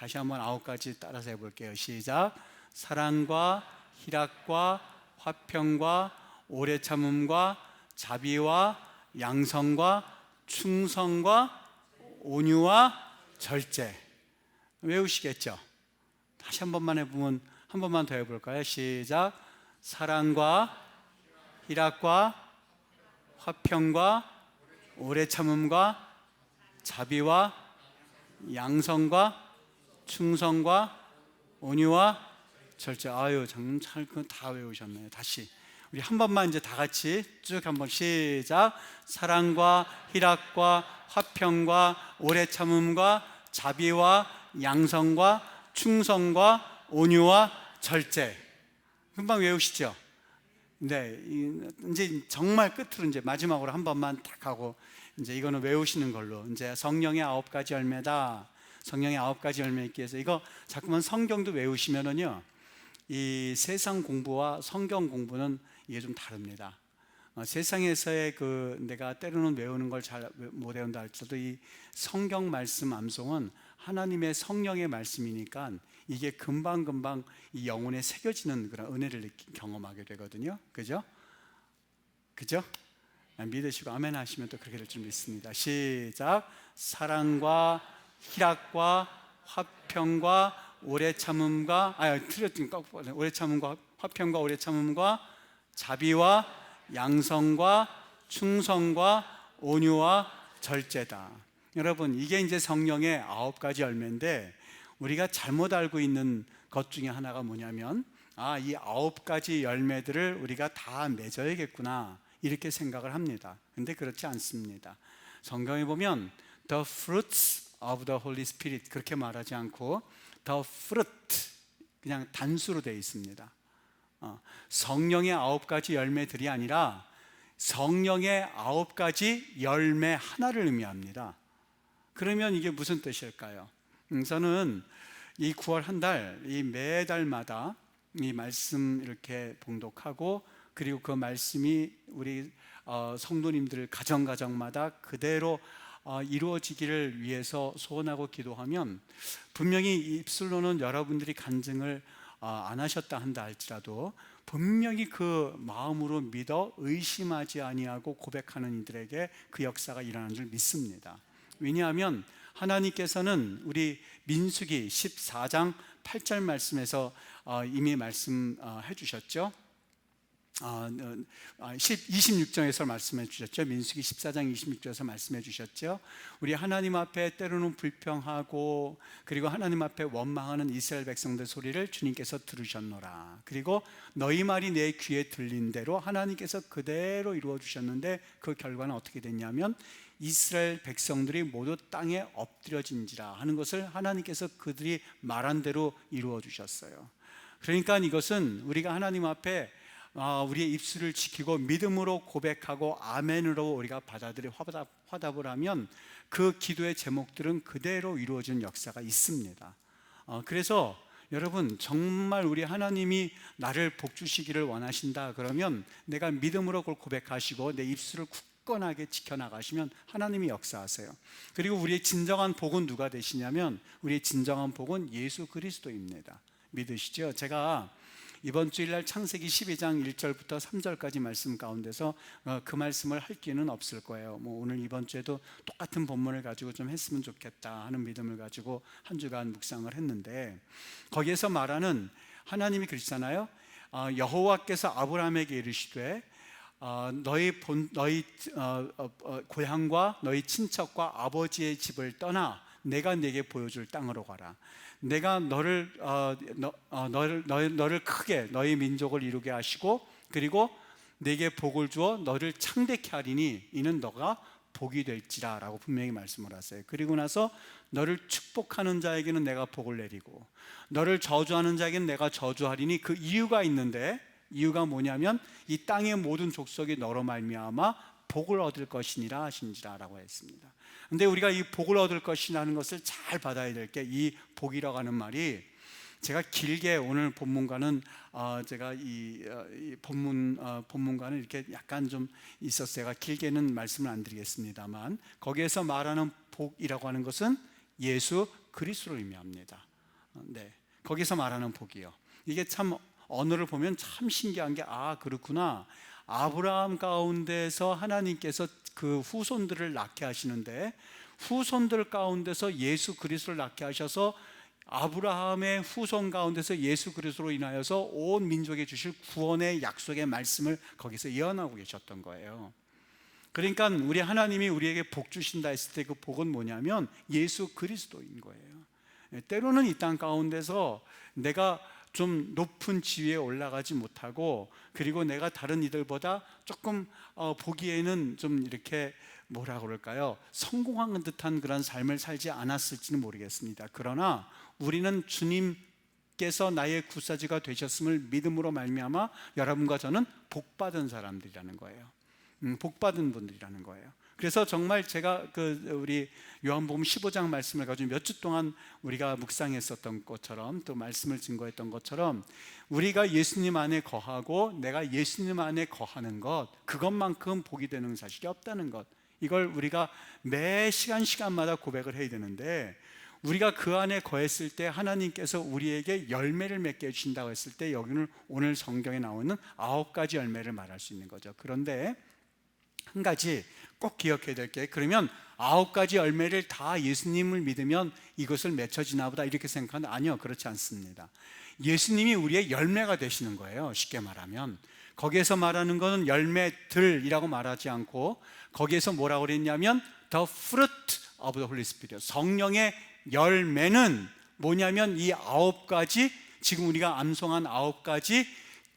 다시 한번 9가지 따라서 해볼게요. 시작. 사랑과 희락과 화평과 오래 참음과 자비와 양성과 충성과 온유와 절제. 외우시겠죠? 다시 한 번만 해보면, 한 번만 더 해볼까요? 시작. 사랑과 희락과 화평과 오래 참음과 자비와 양성과 충성과 온유와 절제. 아유, 잘 다 외우셨네요. 다시 우리 한 번만 이제 다 같이 쭉 한번 시작. 사랑과 희락과 화평과 오래 참음과 자비와 양성과 충성과 온유와 절제. 금방 외우시죠? 네, 이제 정말 끝으로 이제 마지막으로 한 번만 딱 하고 이제 이거는 외우시는 걸로. 이제 성령의 9가지 열매다. 성령의 9가지 열매 있기 위해서 이거 자꾸만 성경도 외우시면은요, 이 세상 공부와 성경 공부는 이게 좀 다릅니다. 세상에서의 내가 때로는 외우는 걸 잘 못 외운다 할지라도 이 성경 말씀 암송은 하나님의 성령의 말씀이니까 이게 금방금방 이 영혼에 새겨지는 그런 은혜를 경험하게 되거든요. 그죠? 그죠? 믿으시고 아멘 하시면 또 그렇게 될 줄 믿습니다. 시작. 사랑과 희락과 화평과 오래 참음과 오래 참음과 화평과 오래 참음과 자비와 양성과 충성과 온유와 절제다. 여러분, 이게 이제 성령의 9가지 열매인데 우리가 잘못 알고 있는 것 중에 하나가 뭐냐면 이 9가지 열매들을 우리가 다 맺어야겠구나 이렇게 생각을 합니다. 근데 그렇지 않습니다. 성경에 보면 The fruits of the Holy Spirit 그렇게 말하지 않고 The fruit 그냥 단수로 되어 있습니다. 성령의 9가지 열매들이 아니라 성령의 9가지 열매 하나를 의미합니다. 그러면 이게 무슨 뜻일까요? 저는 이 9월 한 달, 이 매달마다 이 말씀 이렇게 봉독하고 그리고 그 말씀이 우리 성도님들 가정마다 그대로 이루어지기를 위해서 소원하고 기도하면 분명히 입술로는 여러분들이 간증을 안 하셨다 한다 할지라도 분명히 그 마음으로 믿어 의심하지 아니하고 고백하는 이들에게 그 역사가 일어나는 줄 믿습니다. 왜냐하면 하나님께서는 우리 민수기 14장 8절 말씀에서 이미 말씀해 주셨죠. 26절에서 말씀해 주셨죠. 민수기 14장 26절에서 말씀해 주셨죠. 우리 하나님 앞에 때로는 불평하고 그리고 하나님 앞에 원망하는 이스라엘 백성들 소리를 주님께서 들으셨노라. 그리고 너희 말이 내 귀에 들린 대로 하나님께서 그대로 이루어 주셨는데 그 결과는 어떻게 됐냐면 이스라엘 백성들이 모두 땅에 엎드려진지라 하는 것을 하나님께서 그들이 말한 대로 이루어 주셨어요. 그러니까 이것은 우리가 하나님 앞에 우리의 입술을 지키고 믿음으로 고백하고 아멘으로 우리가 받아들여 화답을 하면 그 기도의 제목들은 그대로 이루어지는 역사가 있습니다. 그래서 여러분, 정말 우리 하나님이 나를 복주시기를 원하신다 그러면 내가 믿음으로 그걸 고백하시고 내 입술을 굳건하게 지켜나가시면 하나님이 역사하세요. 그리고 우리의 진정한 복은 누가 되시냐면 우리의 진정한 복은 예수 그리스도입니다. 믿으시죠? 제가 이번 주일날 창세기 12장 1절부터 3절까지 말씀 가운데서 그 말씀을 할 기회는 없을 거예요. 오늘 이번 주에도 똑같은 본문을 가지고 좀 했으면 좋겠다 하는 믿음을 가지고 한 주간 묵상을 했는데 거기에서 말하는 하나님이 그러시잖아요. 여호와께서 아브라함에게 이르시되 너희 고향과 너희 친척과 아버지의 집을 떠나 내가 네게 보여줄 땅으로 가라. 내가 너를 크게 너희 민족을 이루게 하시고 그리고 네게 복을 주어 너를 창대케 하리니 이는 너가 복이 될지라 라고 분명히 말씀을 하세요. 그리고 나서 너를 축복하는 자에게는 내가 복을 내리고 너를 저주하는 자에게는 내가 저주하리니 그 이유가 있는데 이유가 뭐냐면 이 땅의 모든 족속이 너로 말미암아 복을 얻을 것이니라 하신지라 라고 했습니다. 근데 우리가 이 복을 얻을 것이라는 것을 잘 받아야 될 게 이 복이라고 하는 말이 제가 길게 오늘 본문과는 제가 이 본문과는 이렇게 약간 좀 있었어요. 제가 길게는 말씀을 안 드리겠습니다만 거기에서 말하는 복이라고 하는 것은 예수 그리스도를 의미합니다. 네, 거기서 말하는 복이요. 이게 참 언어를 보면 참 신기한 게 그렇구나. 아브라함 가운데서 하나님께서 그 후손들을 낳게 하시는데 후손들 가운데서 예수 그리스도를 낳게 하셔서 아브라함의 후손 가운데서 예수 그리스도로 인하여서 온 민족에 주실 구원의 약속의 말씀을 거기서 예언하고 계셨던 거예요. 그러니까 우리 하나님이 우리에게 복 주신다 했을 때 그 복은 뭐냐면 예수 그리스도인 거예요. 때로는 이 땅 가운데서 내가 좀 높은 지위에 올라가지 못하고 그리고 내가 다른 이들보다 조금 보기에는 좀 이렇게 뭐라 그럴까요? 성공한 듯한 그런 삶을 살지 않았을지는 모르겠습니다. 그러나 우리는 주님께서 나의 구사지가 되셨음을 믿음으로 말미암아 여러분과 저는 복받은 사람들이라는 거예요. 복받은 분들이라는 거예요. 그래서 정말 제가 우리 요한복음 15장 말씀을 가지고 몇 주 동안 우리가 묵상했었던 것처럼 또 말씀을 증거했던 것처럼 우리가 예수님 안에 거하고 내가 예수님 안에 거하는 것, 그것만큼 복이 되는 사실이 없다는 것, 이걸 우리가 매 시간마다 고백을 해야 되는데 우리가 그 안에 거했을 때 하나님께서 우리에게 열매를 맺게 해주신다고 했을 때 여기는 오늘 성경에 나오는 9가지 열매를 말할 수 있는 거죠. 그런데 한 가지 꼭 기억해야 될 게, 그러면 9가지 열매를 다 예수님을 믿으면 이것을 맺혀지나 보다 이렇게 생각하는데 아니요, 그렇지 않습니다. 예수님이 우리의 열매가 되시는 거예요. 쉽게 말하면 거기에서 말하는 것은 열매들이라고 말하지 않고 거기에서 뭐라고 그랬냐면 The fruit of the Holy Spirit, 성령의 열매는 뭐냐면 이 9가지, 지금 우리가 암송한 9가지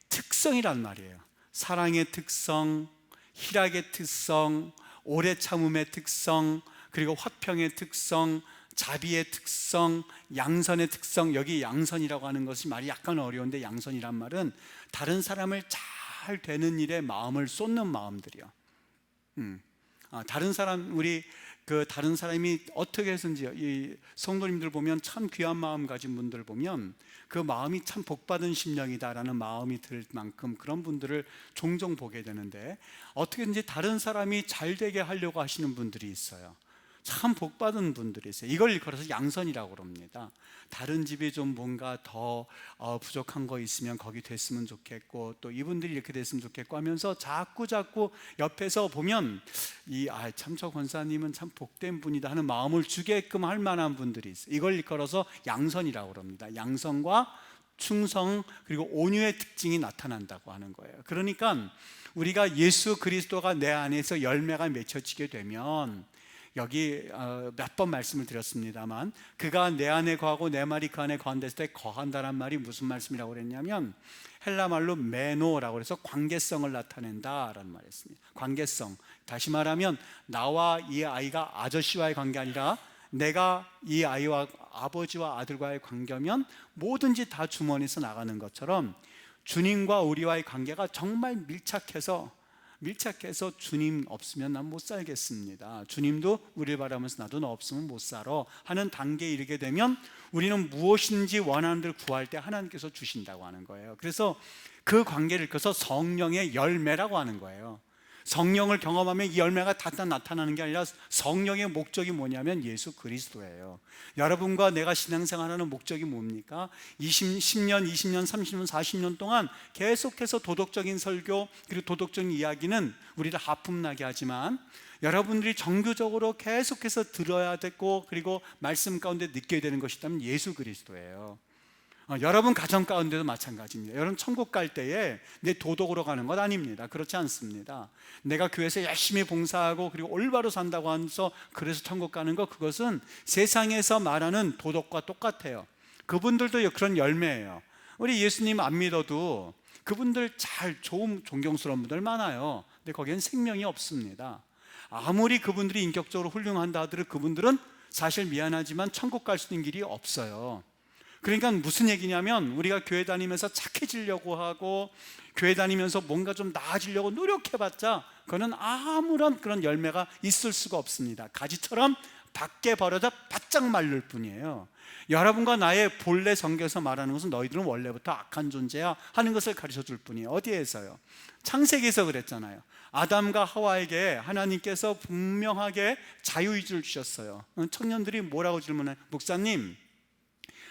특성이란 말이에요. 사랑의 특성, 희락의 특성, 오래 참음의 특성, 그리고 화평의 특성, 자비의 특성, 양선의 특성. 여기 양선이라고 하는 것이 말이 약간 어려운데 양선이란 말은 다른 사람을 잘 되는 일에 마음을 쏟는 마음들이요. 다른 사람, 다른 사람이 어떻게 해서든지 이 성도님들 보면 참 귀한 마음 가진 분들 보면 그 마음이 참 복받은 심령이다라는 마음이 들 만큼 그런 분들을 종종 보게 되는데 어떻게든지 다른 사람이 잘 되게 하려고 하시는 분들이 있어요. 참 복받은 분들이 있어요. 이걸 일컬어서 양선이라고 그럽니다. 다른 집이 좀 뭔가 더 부족한 거 있으면 거기 됐으면 좋겠고 또 이분들이 이렇게 됐으면 좋겠고 하면서 자꾸 옆에서 보면 참 저 권사님은 참 복된 분이다 하는 마음을 주게끔 할 만한 분들이 있어요. 이걸 일컬어서 양선이라고 그럽니다. 양선과 충성 그리고 온유의 특징이 나타난다고 하는 거예요. 그러니까 우리가 예수 그리스도가 내 안에서 열매가 맺혀지게 되면 여기 몇 번 말씀을 드렸습니다만 그가 내 안에 거하고 내 말이 그 안에 거한다 했을 때 거한다란 말이 무슨 말씀이라고 그랬냐면 헬라 말로 메노라고 해서 관계성을 나타낸다라는 말이었습니다. 관계성, 다시 말하면 나와 이 아이가 아저씨와의 관계 아니라 내가 이 아이와 아버지와 아들과의 관계면 뭐든지 다 주머니에서 나가는 것처럼 주님과 우리와의 관계가 정말 밀착해서 주님 없으면 난 못 살겠습니다. 주님도 우리를 바라면서 나도 너 없으면 못 살아 하는 단계에 이르게 되면 우리는 무엇인지 원하는 대로 구할 때 하나님께서 주신다고 하는 거예요. 그래서 그 관계를 껴서 성령의 열매라고 하는 거예요. 성령을 경험하면 이 열매가 다 나타나는 게 아니라 성령의 목적이 뭐냐면 예수 그리스도예요. 여러분과 내가 신앙생활하는 목적이 뭡니까? 10년, 20년, 30년, 40년 동안 계속해서 도덕적인 설교 그리고 도덕적인 이야기는 우리를 하품나게 하지만 여러분들이 정규적으로 계속해서 들어야 되고 그리고 말씀 가운데 느껴야 되는 것이 있다면 예수 그리스도예요. 여러분 가정 가운데도 마찬가지입니다. 여러분 천국 갈 때에 내 도덕으로 가는 것 아닙니다. 그렇지 않습니다. 내가 교회에서 열심히 봉사하고 그리고 올바로 산다고 하면서 그래서 천국 가는 것, 그것은 세상에서 말하는 도덕과 똑같아요. 그분들도 그런 열매예요. 우리 예수님 안 믿어도 그분들 잘 좋은 존경스러운 분들 많아요. 근데 거기엔 생명이 없습니다. 아무리 그분들이 인격적으로 훌륭한다 하더라도 그분들은 사실 미안하지만 천국 갈 수 있는 길이 없어요. 그러니까 무슨 얘기냐면 우리가 교회 다니면서 착해지려고 하고 교회 다니면서 뭔가 좀 나아지려고 노력해봤자 그거는 아무런 그런 열매가 있을 수가 없습니다. 가지처럼 밖에 버려져 바짝 말릴 뿐이에요. 여러분과 나의 본래 성경에서 말하는 것은 너희들은 원래부터 악한 존재야 하는 것을 가르쳐줄 뿐이에요. 어디에서요? 창세기에서 그랬잖아요. 아담과 하와에게 하나님께서 분명하게 자유의지를 주셨어요. 청년들이 뭐라고 질문해요? 목사님,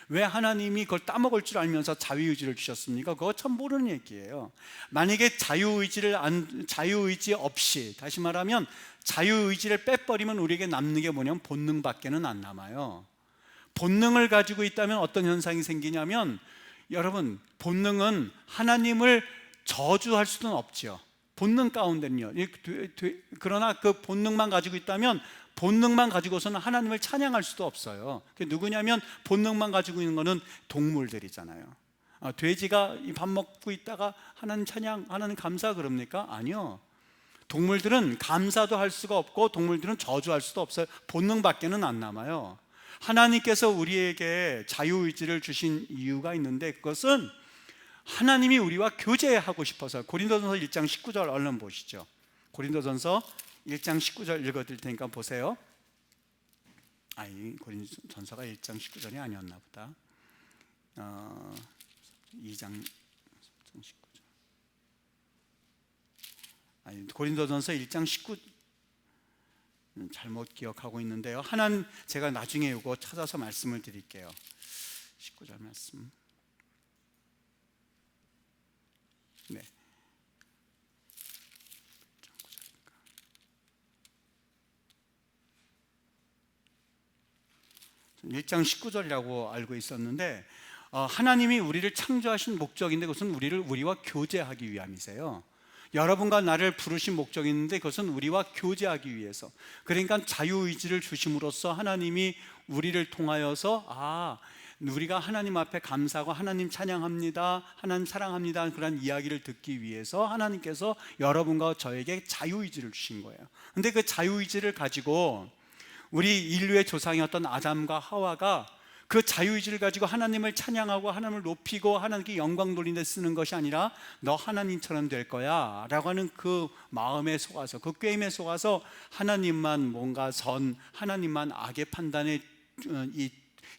왜 하나님이 그걸 따먹을 줄 알면서 자유의지를 주셨습니까? 그거 참 모르는 얘기예요. 만약에 자유의지 없이, 다시 말하면 자유의지를 빼버리면 우리에게 남는 게 뭐냐면 본능밖에는 안 남아요. 본능을 가지고 있다면 어떤 현상이 생기냐면, 여러분, 본능은 하나님을 저주할 수는 없죠. 본능 가운데는요. 그러나 그 본능만 가지고 있다면, 본능만 가지고서는 하나님을 찬양할 수도 없어요. 그게 누구냐면 본능만 가지고 있는 거는 동물들이잖아요. 돼지가 밥 먹고 있다가 하나님 찬양, 하나님 감사 그럽니까? 아니요. 동물들은 감사도 할 수가 없고 동물들은 저주할 수도 없어요. 본능밖에는 안 남아요. 하나님께서 우리에게 자유의지를 주신 이유가 있는데, 그것은 하나님이 우리와 교제하고 싶어서. 고린도전서 1장 19절 얼른 보시죠. 고린도전서 1장 19절 읽어드릴 테니까 보세요. 고린도전서가 1장 19절이 아니었나 보다. 2장 19절. 고린도전서 1장 19, 잘못 기억하고 있는데요. 제가 나중에 이거 찾아서 말씀을 드릴게요. 19절 말씀. 네. 1장 19절이라고 알고 있었는데, 하나님이 우리를 창조하신 목적인데 그것은 우리와 교제하기 위함이세요. 여러분과 나를 부르신 목적이 있는데 그것은 우리와 교제하기 위해서. 그러니까 자유의지를 주심으로써 하나님이 우리를 통하여서 우리가 하나님 앞에 감사하고 하나님 찬양합니다, 하나님 사랑합니다 그런 이야기를 듣기 위해서 하나님께서 여러분과 저에게 자유의지를 주신 거예요. 근데 그 자유의지를 가지고 우리 인류의 조상이었던 아담과 하와가 그 자유의지를 가지고 하나님을 찬양하고 하나님을 높이고 하나님께 영광 돌리는 데 쓰는 것이 아니라 너 하나님처럼 될 거야 라고 하는 그 마음에 속아서, 그 꾀임에 속아서 하나님만 뭔가 하나님만 악의 판단의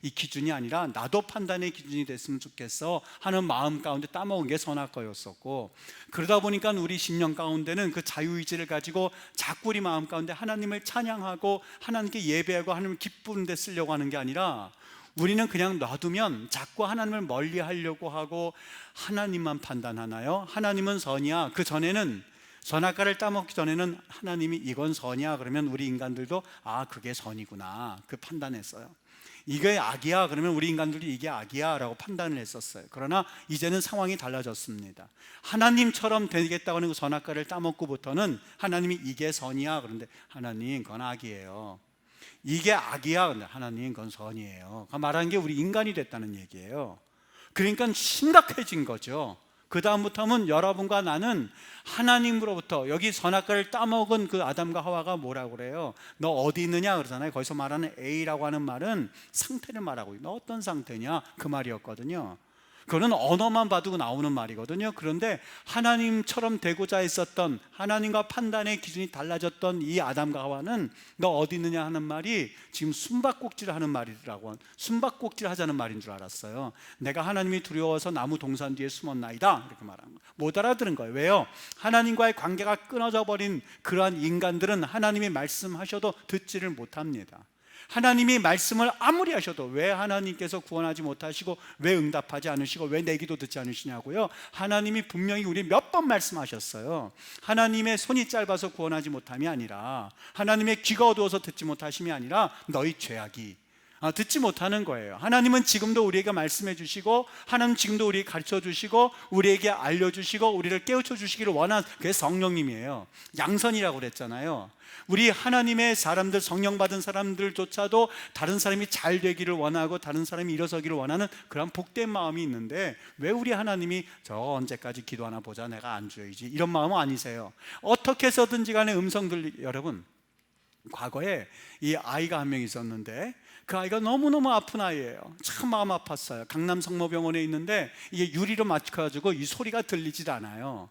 이 기준이 아니라 나도 판단의 기준이 됐으면 좋겠어 하는 마음 가운데 따먹은 게 선악과였었고, 그러다 보니까 우리 심령 가운데는 그 자유의지를 가지고 자꾸 우리 마음 가운데 하나님을 찬양하고 하나님께 예배하고 하나님을 기쁘는 데 쓰려고 하는 게 아니라, 우리는 그냥 놔두면 자꾸 하나님을 멀리 하려고 하고 하나님만 판단하나요? 하나님은 선이야. 그 전에는 선악과를 따먹기 전에는 하나님이 이건 선이야 그러면 우리 인간들도 그게 선이구나 그 판단했어요. 이게 악이야 그러면 우리 인간들이 이게 악이야 라고 판단을 했었어요. 그러나 이제는 상황이 달라졌습니다. 하나님처럼 되겠다고 하는 그 선악과를 따먹고부터는 하나님이 이게 선이야 그런데 하나님 그건 악이에요. 이게 악이야 근데 하나님 그건 선이에요. 말하는 게 우리 인간이 됐다는 얘기예요. 그러니까 심각해진 거죠. 그 다음부터는 여러분과 나는 하나님으로부터, 여기 선악과를 따먹은 그 아담과 하와가 뭐라고 그래요? 너 어디 있느냐 그러잖아요. 거기서 말하는 A라고 하는 말은 상태를 말하고, 너 어떤 상태냐 그 말이었거든요. 그거는 언어만 봐도 나오는 말이거든요. 그런데 하나님처럼 되고자 했었던, 하나님과 판단의 기준이 달라졌던 이 아담과 하와는 너 어디 있느냐 하는 말이 지금 숨바꼭질을 하는 말이라고, 숨바꼭질 하자는 말인 줄 알았어요. 내가 하나님이 두려워서 나무 동산 뒤에 숨었나이다 이렇게 말하는 거예요. 못 알아들은 거예요. 왜요? 하나님과의 관계가 끊어져 버린 그러한 인간들은 하나님이 말씀하셔도 듣지를 못합니다. 하나님이 말씀을 아무리 하셔도 왜 하나님께서 구원하지 못하시고 왜 응답하지 않으시고 왜 내 기도 듣지 않으시냐고요? 하나님이 분명히 우리 몇 번 말씀하셨어요. 하나님의 손이 짧아서 구원하지 못함이 아니라, 하나님의 귀가 어두워서 듣지 못하심이 아니라 너희 죄악이 듣지 못하는 거예요. 하나님은 지금도 우리에게 말씀해 주시고, 하나님 지금도 우리에게 가르쳐 주시고, 우리에게 알려주시고, 우리를 깨우쳐 주시기를 원하는 그게 성령님이에요. 양선이라고 그랬잖아요. 우리 하나님의 사람들, 성령 받은 사람들조차도 다른 사람이 잘 되기를 원하고 다른 사람이 일어서기를 원하는 그런 복된 마음이 있는데, 왜 우리 하나님이 저 언제까지 기도하나 보자 내가 안주해야지 이런 마음은 아니세요. 어떻게 해서든지 간에 여러분, 과거에 이 아이가 한 명 있었는데 그 아이가 너무너무 아픈 아이예요. 참 마음 아팠어요. 강남 성모병원에 있는데 이게 유리로 막혀가지고 이 소리가 들리질 않아요.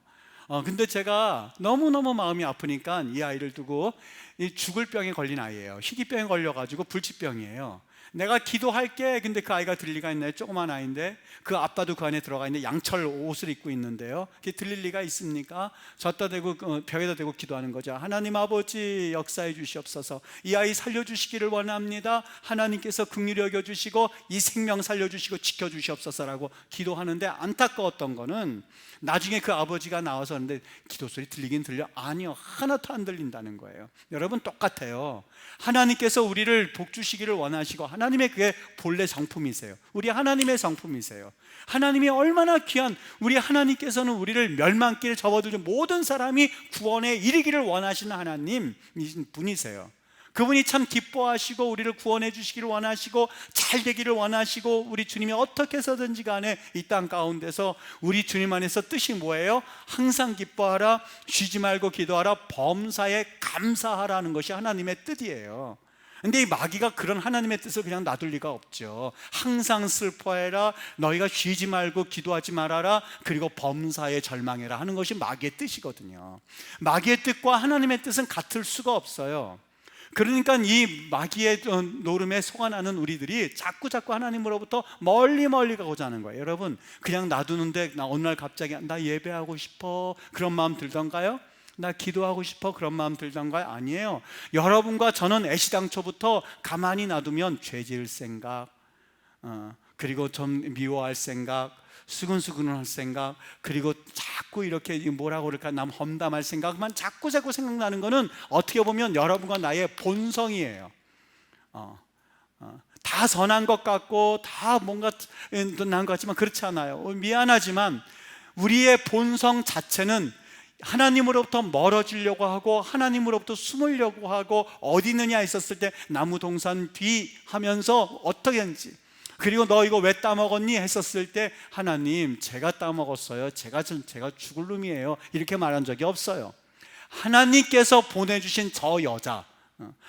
근데 제가 너무너무 마음이 아프니까 이 아이를 두고 이 죽을 병에 걸린 아이예요. 희귀병에 걸려가지고 불치병이에요. 내가 기도할게. 근데 그 아이가 들릴 리가 있나요? 조그만 아이인데 그 아빠도 그 안에 들어가 있는데 양철 옷을 입고 있는데요. 그게 들릴 리가 있습니까? 젖다 대고 벽에다 대고 기도하는 거죠. 하나님 아버지 역사해 주시옵소서. 이 아이 살려주시기를 원합니다. 하나님께서 긍휼히 여겨주시고 이 생명 살려주시고 지켜주시옵소서라고 기도하는데, 안타까웠던 거는 나중에 그 아버지가 나와서 하는데 기도 소리 들리긴 들려? 아니요, 하나도 안 들린다는 거예요. 여러분 똑같아요. 하나님께서 우리를 복주시기를 원하시고 하나님의 그게 본래 성품이세요. 우리 하나님의 성품이세요. 하나님이 얼마나 귀한, 우리 하나님께서는 우리를 멸망길에 접어들지 모든 사람이 구원에 이르기를 원하시는 하나님이신 분이세요. 그분이 참 기뻐하시고 우리를 구원해 주시기를 원하시고 잘 되기를 원하시고, 우리 주님이 어떻게 해서든지 간에 이 땅 가운데서 우리 주님 안에서 뜻이 뭐예요? 항상 기뻐하라, 쉬지 말고 기도하라, 범사에 감사하라는 것이 하나님의 뜻이에요. 근데 이 마귀가 그런 하나님의 뜻을 그냥 놔둘 리가 없죠. 항상 슬퍼해라, 너희가 쉬지 말고 기도하지 말아라, 그리고 범사에 절망해라 하는 것이 마귀의 뜻이거든요. 마귀의 뜻과 하나님의 뜻은 같을 수가 없어요. 그러니까 이 마귀의 노름에 속아나는 우리들이 자꾸 하나님으로부터 멀리 가고자 하는 거예요. 여러분, 그냥 놔두는데 어느 날 갑자기 나 예배하고 싶어 그런 마음 들던가요? 나 기도하고 싶어 그런 마음 들던가요? 아니에요. 여러분과 저는 애시당초부터 가만히 놔두면 죄 지을 생각, 그리고 좀 미워할 생각, 수근수근할 생각, 그리고 자꾸 이렇게 뭐라고 그럴까, 남 험담할 생각만 자꾸 생각나는 거는 어떻게 보면 여러분과 나의 본성이에요. 다 선한 것 같고 다 뭔가 난 것 같지만 그렇지 않아요. 미안하지만 우리의 본성 자체는 하나님으로부터 멀어지려고 하고 하나님으로부터 숨으려고 하고, 어디 있느냐 했었을 때 나무 동산 뒤 하면서 어떻게 하는지, 그리고 너 이거 왜 따먹었니 했었을 때 하나님 제가 따먹었어요, 제가 죽을 놈이에요 이렇게 말한 적이 없어요. 하나님께서 보내주신 저 여자,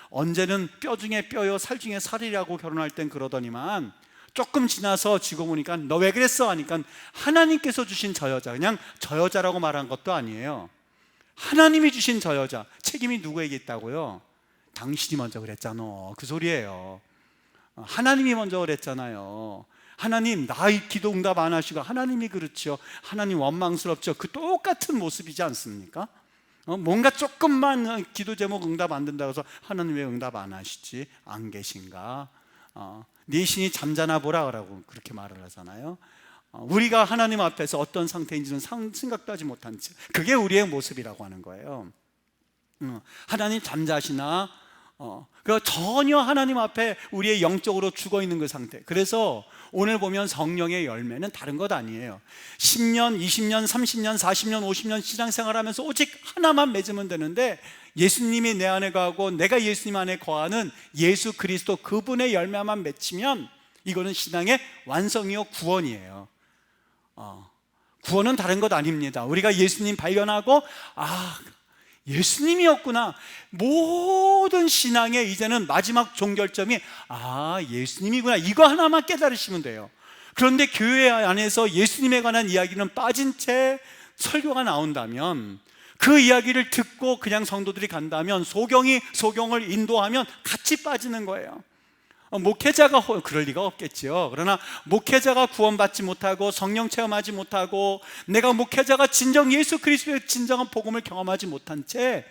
언제는 뼈 중에 뼈요 살 중에 살이라고 결혼할 땐 그러더니만 조금 지나서 지고 보니까 너 왜 그랬어 하니까 하나님께서 주신 저 여자, 그냥 저 여자라고 말한 것도 아니에요. 하나님이 주신 저 여자, 책임이 누구에게 있다고요? 당신이 먼저 그랬잖아, 그 소리예요. 하나님이 먼저 그랬잖아요. 하나님 나 기도 응답 안 하시고, 하나님이 그렇죠. 하나님 원망스럽죠. 그 똑같은 모습이지 않습니까? 뭔가 조금만 기도 제목 응답 안 된다고 해서 하나님 왜 응답 안 하시지? 안 계신가? 네 신이 잠자나 보라고 그렇게 말을 하잖아요. 우리가 하나님 앞에서 어떤 상태인지는 생각도 하지 못한 채, 그게 우리의 모습이라고 하는 거예요. 하나님 잠자시나? 그 전혀 하나님 앞에 우리의 영적으로 죽어있는 그 상태. 그래서 오늘 보면 성령의 열매는 다른 것 아니에요. 10년, 20년, 30년, 40년, 50년 신앙생활하면서 오직 하나만 맺으면 되는데, 예수님이 내 안에 거하고 내가 예수님 안에 거하는 예수 그리스도 그분의 열매만 맺히면 이거는 신앙의 완성이요 구원이에요. 구원은 다른 것 아닙니다. 우리가 예수님 발견하고 예수님이었구나. 모든 신앙의 이제는 마지막 종결점이 예수님이구나, 이거 하나만 깨달으시면 돼요. 그런데 교회 안에서 예수님에 관한 이야기는 빠진 채 설교가 나온다면, 그 이야기를 듣고 그냥 성도들이 간다면 소경이 소경을 인도하면 같이 빠지는 거예요. 목회자가 그럴 리가 없겠죠. 그러나 목회자가 구원받지 못하고 성령 체험하지 못하고 내가 목회자가 진정 예수 그리스도의 진정한 복음을 경험하지 못한 채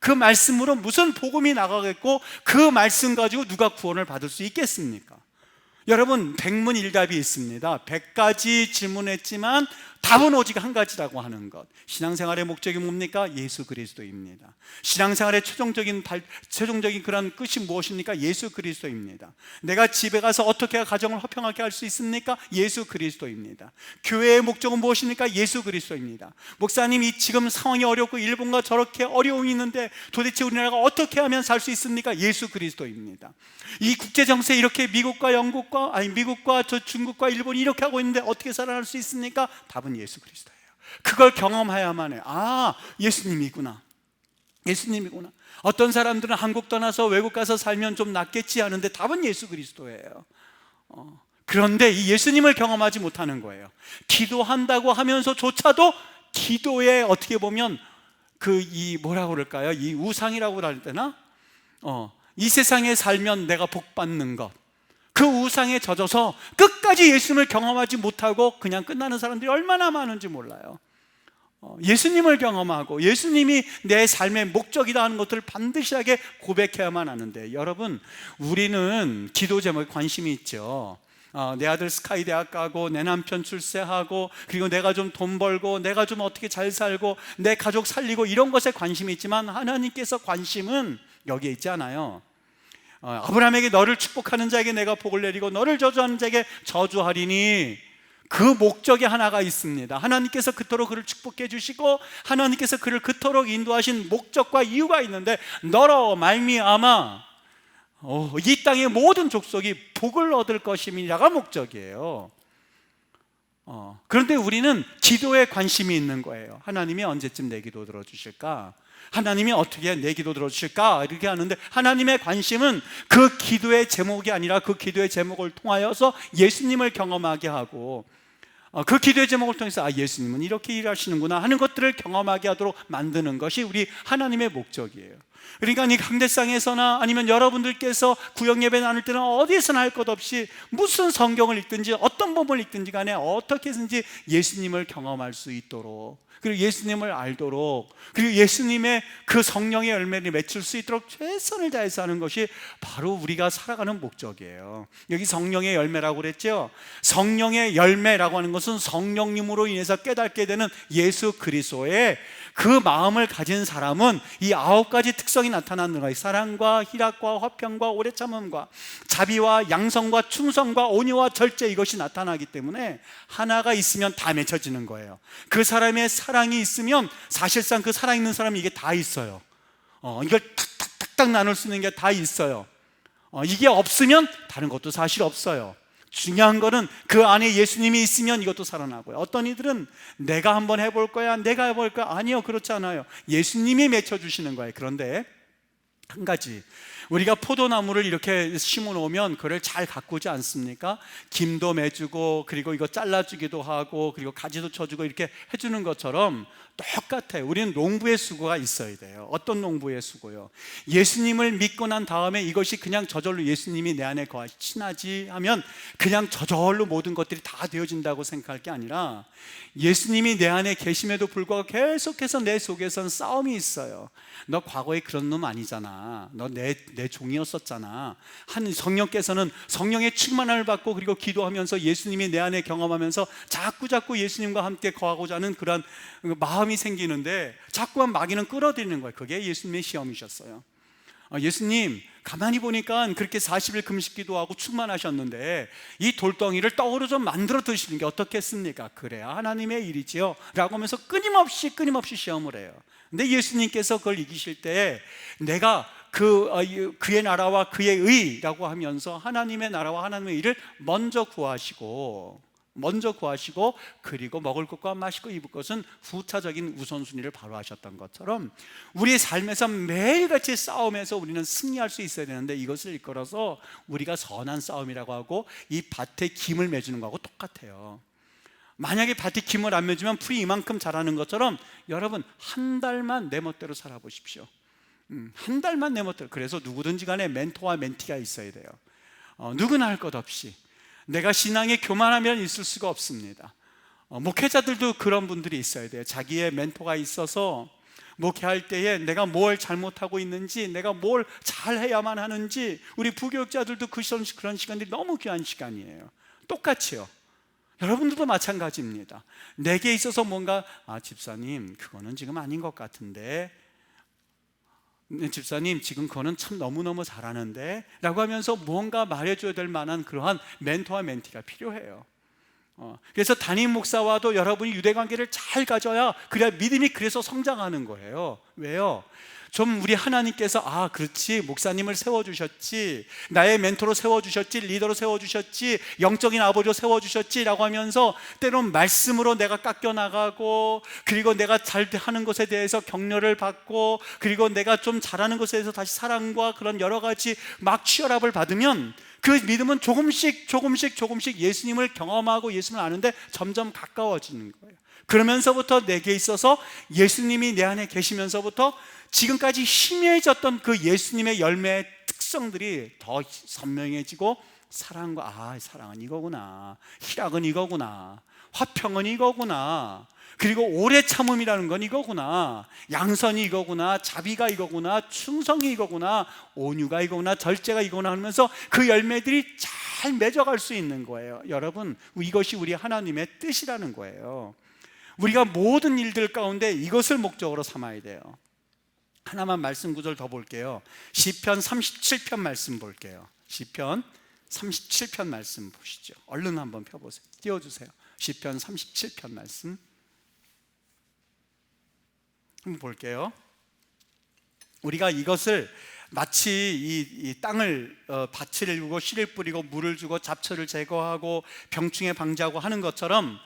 그 말씀으로 무슨 복음이 나가겠고 그 말씀 가지고 누가 구원을 받을 수 있겠습니까? 여러분, 백문일답이 있습니다. 100가지 질문했지만 답은 오직 한 가지라고 하는 것. 신앙생활의 목적이 뭡니까? 예수 그리스도입니다. 신앙생활의 최종적인 그런 끝이 무엇입니까? 예수 그리스도입니다. 내가 집에 가서 어떻게 가정을 화평하게 할 수 있습니까? 예수 그리스도입니다. 교회의 목적은 무엇입니까? 예수 그리스도입니다. 목사님이 지금 상황이 어렵고 일본과 저렇게 어려움이 있는데 도대체 우리나라가 어떻게 하면 살 수 있습니까? 예수 그리스도입니다. 이 국제정세 이렇게 미국과 저 중국과 일본이 이렇게 하고 있는데 어떻게 살아날 수 있습니까? 답은 예수 그리스도예요. 그걸 경험해야만 해. 예수님이구나. 예수님이구나. 어떤 사람들은 한국 떠나서 외국 가서 살면 좀 낫겠지 하는데 답은 예수 그리스도예요. 그런데 이 예수님을 경험하지 못하는 거예요. 기도한다고 하면서조차도 기도에 어떻게 보면 뭐라고 그럴까요? 이 우상이라고 할 때나 이 세상에 살면 내가 복 받는 것, 그 우상에 젖어서 끝까지 예수님을 경험하지 못하고 그냥 끝나는 사람들이 얼마나 많은지 몰라요. 예수님을 경험하고 예수님이 내 삶의 목적이다 하는 것들을 반드시 하게 고백해야만 하는데, 여러분, 우리는 기도 제목에 관심이 있죠. 내 아들 스카이 대학 가고, 내 남편 출세하고, 그리고 내가 좀 돈 벌고, 내가 좀 어떻게 잘 살고, 내 가족 살리고, 이런 것에 관심이 있지만 하나님께서 관심은 여기에 있지 않아요. 아브라함에게 너를 축복하는 자에게 내가 복을 내리고 너를 저주하는 자에게 저주하리니, 그 목적이 하나가 있습니다. 하나님께서 그토록 그를 축복해 주시고 하나님께서 그를 그토록 인도하신 목적과 이유가 있는데, 너로 말미암아 이 땅의 모든 족속이 복을 얻을 것임이라가 목적이에요. 그런데 우리는 기도에 관심이 있는 거예요. 하나님이 언제쯤 내 기도 들어주실까? 하나님이 어떻게 내 기도 들어주실까? 이렇게 하는데, 하나님의 관심은 그 기도의 제목이 아니라 그 기도의 제목을 통하여서 예수님을 경험하게 하고, 그 기도의 제목을 통해서 예수님은 이렇게 일하시는구나 하는 것들을 경험하게 하도록 만드는 것이 우리 하나님의 목적이에요. 그러니까 이 강대상에서나 아니면 여러분들께서 구역예배 나눌 때는 어디에서나 할 것 없이 무슨 성경을 읽든지 어떤 본문을 읽든지 간에 어떻게든지 예수님을 경험할 수 있도록, 그리고 예수님을 알도록, 그리고 예수님의 그 성령의 열매를 맺을 수 있도록 최선을 다해서 하는 것이 바로 우리가 살아가는 목적이에요. 여기 성령의 열매라고 그랬죠. 성령의 열매라고 하는 것은 성령님으로 인해서 깨닫게 되는 예수 그리스도의 그 마음을 가진 사람은 이 9가지 특성이 나타나는 거예요. 사랑과 희락과 화평과 오래 참음과 자비와 양성과 충성과 온유와 절제, 이것이 나타나기 때문에 하나가 있으면 다 맺혀지는 거예요. 그 사람의 사랑이 있으면 사실상 그 살아있는 사람이 이게 다 있어요. 이걸 탁탁탁탁 나눌 수 있는 게 다 있어요. 이게 없으면 다른 것도 사실 없어요. 중요한 거는 그 안에 예수님이 있으면 이것도 살아나고요. 어떤 이들은 내가 한번 해볼 거야, 내가 해볼 거야. 아니요, 그렇지 않아요. 예수님이 맺혀주시는 거예요. 그런데 한 가지, 우리가 포도나무를 이렇게 심어 놓으면 그걸 잘 가꾸지 않습니까? 김도 매주고, 그리고 이거 잘라주기도 하고, 그리고 가지도 쳐주고, 이렇게 해주는 것처럼 똑같아요. 우리는 농부의 수고가 있어야 돼요. 어떤 농부의 수고요? 예수님을 믿고 난 다음에 이것이 그냥 저절로 예수님이 내 안에 친하지 하면 그냥 저절로 모든 것들이 다 되어진다고 생각할 게 아니라, 예수님이 내 안에 계심에도 불구하고 계속해서 내 속에서는 싸움이 있어요. 너 과거에 그런 놈 아니잖아. 너 내 종이었었잖아. 한 성령께서는 성령의 충만함을 받고, 그리고 기도하면서 예수님이 내 안에 경험하면서 자꾸 예수님과 함께 거하고자 하는 그런 마음이 생기는데, 자꾸만 마귀는 끌어들이는 거예요. 그게 예수님의 시험이셨어요. 예수님 가만히 보니까 그렇게 40일 금식기도하고 충만하셨는데 이 돌덩이를 떡으로 좀 만들어 드시는 게 어떻겠습니까? 그래야 하나님의 일이지요 라고 하면서 끊임없이 시험을 해요. 근데 예수님께서 그걸 이기실 때, 내가 그의 나라와 그의 의라고 하면서 하나님의 나라와 하나님의 의를 먼저 구하시고, 그리고 먹을 것과 마실 것, 입을 것은 후차적인 우선순위를 바로 하셨던 것처럼, 우리의 삶에서 매일같이 싸움에서 우리는 승리할 수 있어야 되는데, 이것을 이끌어서 우리가 선한 싸움이라고 하고 이 밭에 김을 매주는 거하고 똑같아요. 만약에 밭에 김을 안 매주면 풀이 이만큼 자라는 것처럼, 여러분 한 달만 내 멋대로 살아보십시오. 한 달만 내 멋대로. 그래서 누구든지 간에 멘토와 멘티가 있어야 돼요. 누구나 할 것 없이. 내가 신앙에 교만하면 있을 수가 없습니다. 목회자들도 그런 분들이 있어야 돼요. 자기의 멘토가 있어서 목회할 때에 내가 뭘 잘못하고 있는지, 내가 뭘 잘해야만 하는지. 우리 부교육자들도 그런 시간들이 너무 귀한 시간이에요. 똑같이요. 여러분들도 마찬가지입니다. 내게 있어서 뭔가, 집사님 그거는 지금 아닌 것 같은데, 집사님 지금 그거는 참 너무너무 잘하는데 라고 하면서 뭔가 말해줘야 될 만한 그러한 멘토와 멘티가 필요해요. 그래서 담임 목사와도 여러분이 유대관계를 잘 가져야, 그래야 믿음이 그래서 성장하는 거예요. 왜요? 좀 우리 하나님께서 그렇지, 목사님을 세워주셨지, 나의 멘토로 세워주셨지, 리더로 세워주셨지, 영적인 아버지로 세워주셨지 라고 하면서 때론 말씀으로 내가 깎여나가고, 그리고 내가 잘하는 것에 대해서 격려를 받고, 그리고 내가 좀 잘하는 것에 대해서 다시 사랑과 그런 여러 가지 막 치열합을 받으면, 그 믿음은 조금씩 예수님을 경험하고 예수님을 아는데 점점 가까워지는 거예요. 그러면서부터 내게 있어서 예수님이 내 안에 계시면서부터 지금까지 희미해졌던 그 예수님의 열매의 특성들이 더 선명해지고 사랑은 이거구나, 희락은 이거구나, 화평은 이거구나, 그리고 오래 참음이라는 건 이거구나, 양선이 이거구나, 자비가 이거구나, 충성이 이거구나, 온유가 이거구나, 절제가 이거구나 하면서 그 열매들이 잘 맺어갈 수 있는 거예요. 여러분, 이것이 우리 하나님의 뜻이라는 거예요. 우리가 모든 일들 가운데 이것을 목적으로 삼아야 돼요. 하나만 말씀 구절 더 볼게요. 시편 37편 말씀 볼게요. 시편 37편 말씀 보시죠. 얼른 한번 펴보세요. 띄워주세요. 시편 37편 말씀 한번 볼게요. 우리가 이것을 마치 이 땅을 밭을 일구고 씨를 뿌리고 물을 주고 잡초를 제거하고 병충해 방지하고 하는 것처럼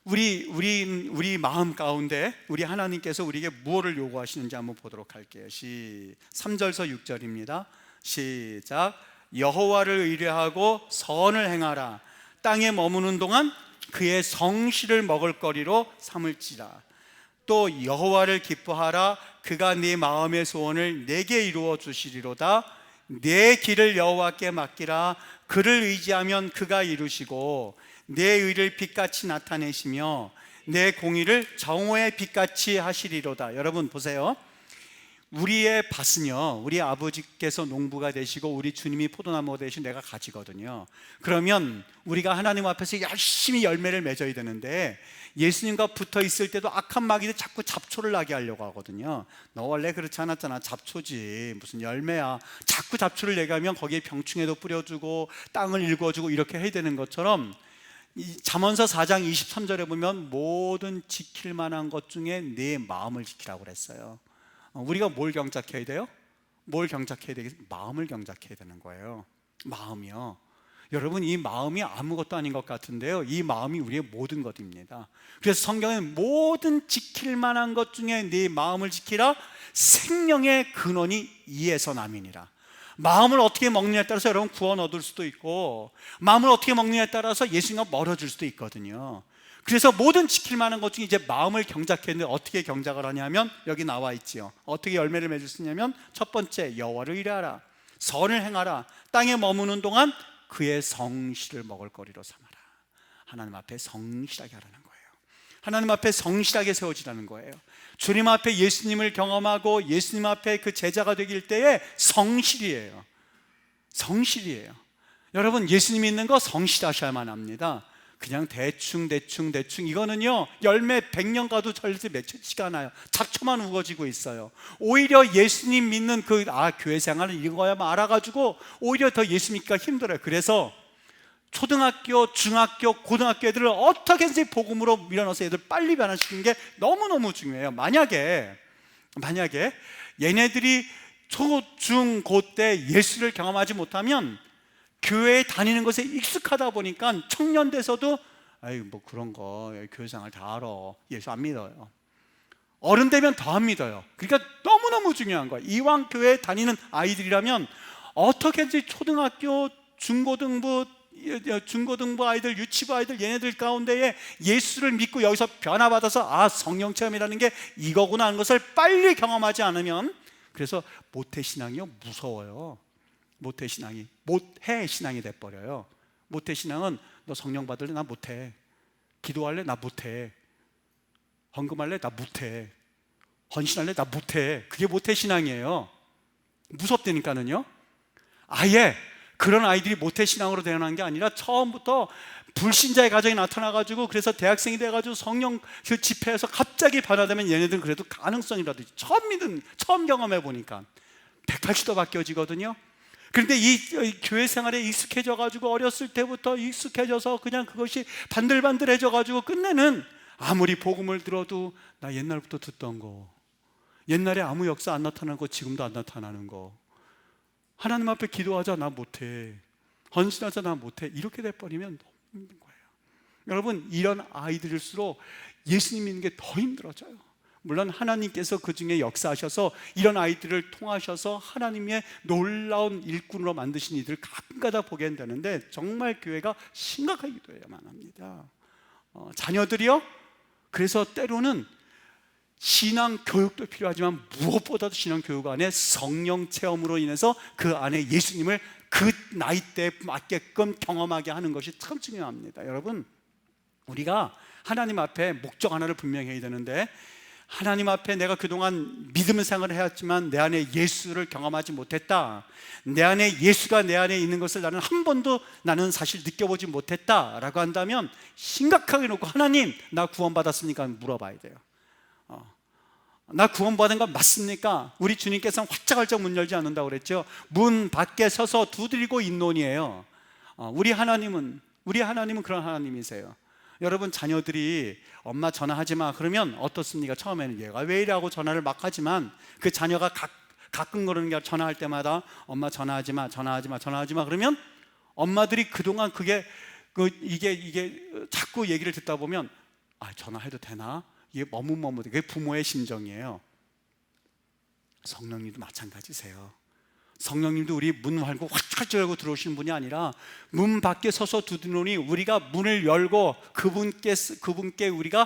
우리 마음 가운데 우리 하나님께서 우리에게 무엇을 요구하시는지 한번 보도록 할게요. 3절서 6절입니다. 시작. 여호와를 의뢰하고 선을 행하라. 땅에 머무는 동안 그의 성실을 먹을거리로 삼을지라. 또 여호와를 기뻐하라. 그가 네 마음의 소원을 내게 이루어 주시리로다. 내 길을 여호와께 맡기라. 그를 의지하면 그가 이루시고 내 의를 빛같이 나타내시며 내 공의를 정오의 빛같이 하시리로다. 여러분 보세요. 우리의 밭은요, 우리 아버지께서 농부가 되시고 우리 주님이 포도나무가 되신 내가 가지거든요. 그러면 우리가 하나님 앞에서 열심히 열매를 맺어야 되는데, 예수님과 붙어 있을 때도 악한 마귀들 자꾸 잡초를 나게 하려고 하거든요. 너 원래 그렇지 않았잖아, 잡초지, 무슨 열매야. 자꾸 잡초를 내게 하면 거기에 병충해도 뿌려주고 땅을 일궈주고 이렇게 해야 되는 것처럼, 잠언서 4장 23절에 보면 모든 지킬 만한 것 중에 내 마음을 지키라고 그랬어요. 우리가 뭘 경작해야 돼요? 뭘 경작해야 되겠어요? 마음을 경작해야 되는 거예요. 마음이요. 여러분, 이 마음이 아무것도 아닌 것 같은데요, 이 마음이 우리의 모든 것입니다. 그래서 성경은 모든 지킬 만한 것 중에 네 마음을 지키라. 생명의 근원이 이에서 남이니라. 마음을 어떻게 먹느냐에 따라서 여러분 구원 얻을 수도 있고, 마음을 어떻게 먹느냐에 따라서 예수님과 멀어질 수도 있거든요. 그래서 모든 지킬 만한 것 중에 이제 마음을 경작했는데, 어떻게 경작을 하냐면 여기 나와 있지요. 어떻게 열매를 맺을 수 있냐면, 첫 번째, 여호와를 의뢰하라. 선을 행하라. 땅에 머무는 동안 그의 성실을 먹을거리로 삼아라. 하나님 앞에 성실하게 하라는 거예요. 하나님 앞에 성실하게 세워지라는 거예요. 주님 앞에 예수님을 경험하고 예수님 앞에 그 제자가 되길 때에 성실이에요. 성실이에요. 여러분, 예수님 믿는 거 성실하셔야만 합니다. 그냥 대충 이거는요, 열매 100년 가도 절대 맺히지가 않아요. 잡초만 우거지고 있어요. 오히려 예수님 믿는 교회 생활은 이거야만 알아가지고 오히려 더 예수 믿기가 힘들어요. 그래서 초등학교, 중학교, 고등학교 애들을 어떻게든지 복음으로 밀어넣어서 애들 빨리 변화시키는 게 너무너무 중요해요. 만약에 얘네들이 초, 중, 고 때 예수를 경험하지 못하면 교회에 다니는 것에 익숙하다 보니까 청년 돼서도 뭐 그런 거 교회 생활 다 알아, 예수 안 믿어요. 어른 되면 더 안 믿어요. 그러니까 너무너무 중요한 거예요. 이왕 교회에 다니는 아이들이라면 어떻게든지 초등학교, 중고등부 아이들, 유치부 아이들, 얘네들 가운데에 예수를 믿고 여기서 변화받아서 성령 체험이라는 게 이거구나 하는 것을 빨리 경험하지 않으면, 그래서 모태신앙이요, 무서워요. 모태신앙이 모태신앙이 돼버려요. 모태신앙은 너 성령 받을래? 나 못해. 기도할래? 나 못해. 헌금할래? 나 못해. 헌신할래? 나 못해. 그게 모태신앙이에요. 무섭다니까는요. 아예 그런 아이들이 모태신앙으로 태어난 게 아니라 처음부터 불신자의 가정이 나타나가지고, 그래서 대학생이 돼가지고 성령 그 집회에서 갑자기 변화되면 얘네들은 그래도 가능성이라도 처음 경험해 보니까 180도 바뀌어지거든요. 그런데 이 교회 생활에 익숙해져가지고, 어렸을 때부터 익숙해져서 그냥 그것이 반들반들해져가지고 끝내는, 아무리 복음을 들어도 나 옛날부터 듣던 거, 옛날에 아무 역사 안 나타나는 거 지금도 안 나타나는 거, 하나님 앞에 기도하자 나 못해, 헌신하자 나 못해, 이렇게 돼버리면 너무 힘든 거예요. 여러분, 이런 아이들일수록 예수님 믿는 게 더 힘들어져요. 물론 하나님께서 그 중에 역사하셔서 이런 아이들을 통하셔서 하나님의 놀라운 일꾼으로 만드신 이들을 가끔가다 보게 되는데, 정말 교회가 심각하게 기도해야만 합니다. 자녀들이요, 그래서 때로는 신앙 교육도 필요하지만 무엇보다도 신앙 교육 안에 성령 체험으로 인해서 그 안에 예수님을 그 나이대에 맞게끔 경험하게 하는 것이 참 중요합니다. 여러분, 우리가 하나님 앞에 목적 하나를 분명히 해야 되는데, 하나님 앞에 내가 그동안 믿음의 생활을 해왔지만 내 안에 예수를 경험하지 못했다, 내 안에 예수가 내 안에 있는 것을 나는 사실 느껴보지 못했다 라고 한다면 심각하게 놓고, 하나님 나 구원받았습니까? 물어봐야 돼요. 나 구원받은 건 맞습니까? 우리 주님께서는 활짝활짝 문 열지 않는다고 그랬죠. 문 밖에 서서 두드리고 있노니에요. 우리 하나님은 그런 하나님이세요. 여러분, 자녀들이 엄마 전화하지 마 그러면 어떻습니까? 처음에는 얘가 왜 이래 하고 전화를 막 하지만, 그 자녀가 가끔 그러는 게, 전화할 때마다 엄마 전화하지 마 그러면 엄마들이 그동안 이게 자꾸 얘기를 듣다 보면 전화해도 되나? 이게 머뭇머뭇. 그게 부모의 심정이에요. 성령님도 마찬가지세요. 성령님도 우리 문 활고 활짝 열고 들어오시는 분이 아니라 문 밖에 서서 두드리니 우리가 문을 열고 그분께 우리가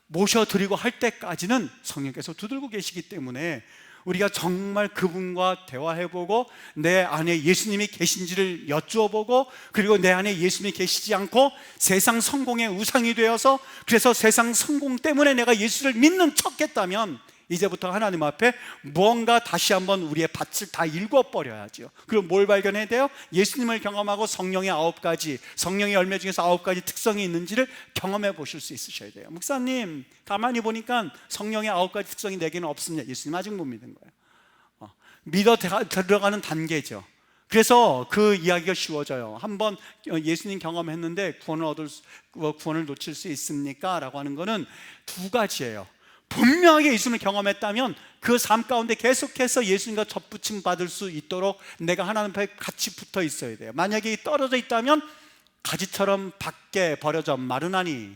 모셔드리고 할 때까지는 성령께서 두들고 계시기 때문에, 우리가 정말 그분과 대화해보고 내 안에 예수님이 계신지를 여쭈어보고, 그리고 내 안에 예수님이 계시지 않고 세상 성공의 우상이 되어서, 그래서 세상 성공 때문에 내가 예수를 믿는 척했다면, 이제부터 하나님 앞에 무언가 다시 한번 우리의 밭을 다 읽어버려야죠. 그리고 뭘 발견해야 돼요? 예수님을 경험하고 성령의 9가지, 성령의 열매 중에서 9가지 특성이 있는지를 경험해 보실 수 있으셔야 돼요. 목사님, 가만히 보니까 성령의 9가지 특성이 내게는 없습니다. 예수님 아직 못 믿은 거예요. 믿어 들어가는 단계죠. 그래서 그 이야기가 쉬워져요. 한번 예수님 경험했는데 구원을 놓칠 수 있습니까? 라고 하는 거는 2가지예요. 분명하게 예수님을 경험했다면 그 삶 가운데 계속해서 예수님과 접붙임 받을 수 있도록 내가 하나님 앞에 같이 붙어 있어야 돼요. 만약에 떨어져 있다면 가지처럼 밖에 버려져 마르나니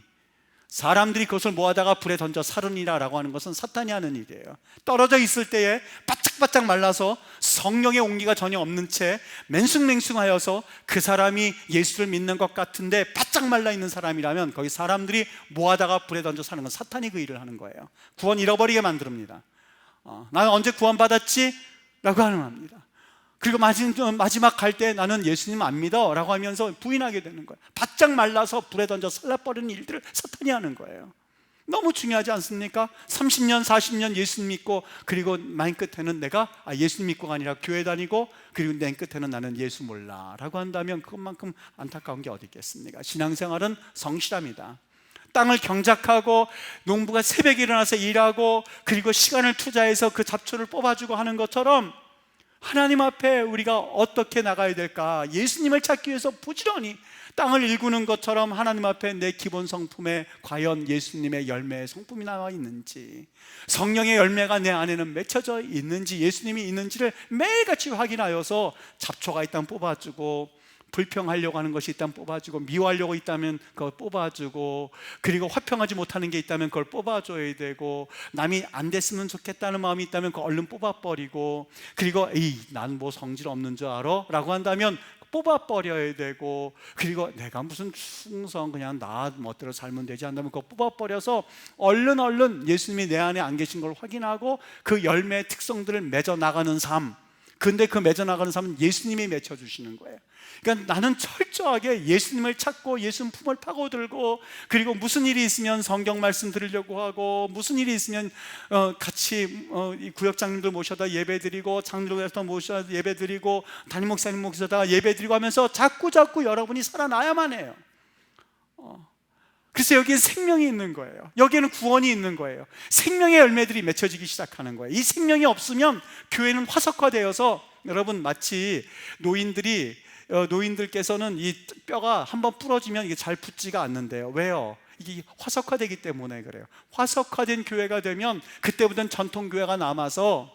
사람들이 그것을 모아다가 불에 던져 사르니라 라고 하는 것은 사탄이 하는 일이에요. 떨어져 있을 때에 바짝바짝 말라서 성령의 온기가 전혀 없는 채 맹숭맹숭하여서 그 사람이 예수를 믿는 것 같은데 바짝 말라 있는 사람이라면, 거기 사람들이 모아다가 불에 던져 사는 건 사탄이 그 일을 하는 거예요. 구원 잃어버리게 만듭니다. 나는 언제 구원받았지? 라고 하는 겁니다. 그리고 마지막 갈 때 나는 예수님 안 믿어 라고 하면서 부인하게 되는 거예요. 바짝 말라서 불에 던져 살라버리는 일들을 사탄이 하는 거예요. 너무 중요하지 않습니까? 30년 40년 예수님 믿고, 그리고 맨 끝에는 내가 예수님 믿고가 아니라 교회 다니고, 그리고 맨 끝에는 나는 예수 몰라 라고 한다면 그것만큼 안타까운 게 어디 있겠습니까? 신앙생활은 성실합니다. 땅을 경작하고 농부가 새벽에 일어나서 일하고, 그리고 시간을 투자해서 그 잡초를 뽑아주고 하는 것처럼 하나님 앞에 우리가 어떻게 나가야 될까? 예수님을 찾기 위해서 부지런히 땅을 일구는 것처럼 하나님 앞에 내 기본 성품에 과연 예수님의 열매의 성품이 나와 있는지, 성령의 열매가 내 안에는 맺혀져 있는지, 예수님이 있는지를 매일같이 확인하여서 잡초가 있다면 뽑아주고, 불평하려고 하는 것이 있다면 뽑아주고, 미워하려고 있다면 그걸 뽑아주고, 그리고 화평하지 못하는 게 있다면 그걸 뽑아줘야 되고, 남이 안 됐으면 좋겠다는 마음이 있다면 그걸 얼른 뽑아버리고, 그리고 난 뭐 성질 없는 줄 알아? 라고 한다면 뽑아버려야 되고, 그리고 내가 무슨 충성 그냥 나 멋대로 살면 되지 않다면 그거 뽑아버려서 얼른 예수님이 내 안에 안 계신 걸 확인하고 그 열매의 특성들을 맺어 나가는 삶. 근데 그 맺어 나가는 삶은 예수님이 맺혀주시는 거예요. 그러니까 나는 철저하게 예수님을 찾고 예수님 품을 파고들고, 그리고 무슨 일이 있으면 성경 말씀 들으려고 하고, 무슨 일이 있으면 같이 구역장님들 모셔다 예배드리고, 장로에서 모셔다 예배드리고, 담임 목사님 모셔다 예배드리고 하면서 자꾸 여러분이 살아나야만 해요. 그래서 여기에 생명이 있는 거예요. 여기에는 구원이 있는 거예요. 생명의 열매들이 맺혀지기 시작하는 거예요. 이 생명이 없으면 교회는 화석화되어서, 여러분 마치 노인들께서는 이 뼈가 한번 부러지면 이게 잘 붙지가 않는데요. 왜요? 이게 화석화되기 때문에 그래요. 화석화된 교회가 되면 그때부터는 전통교회가 남아서,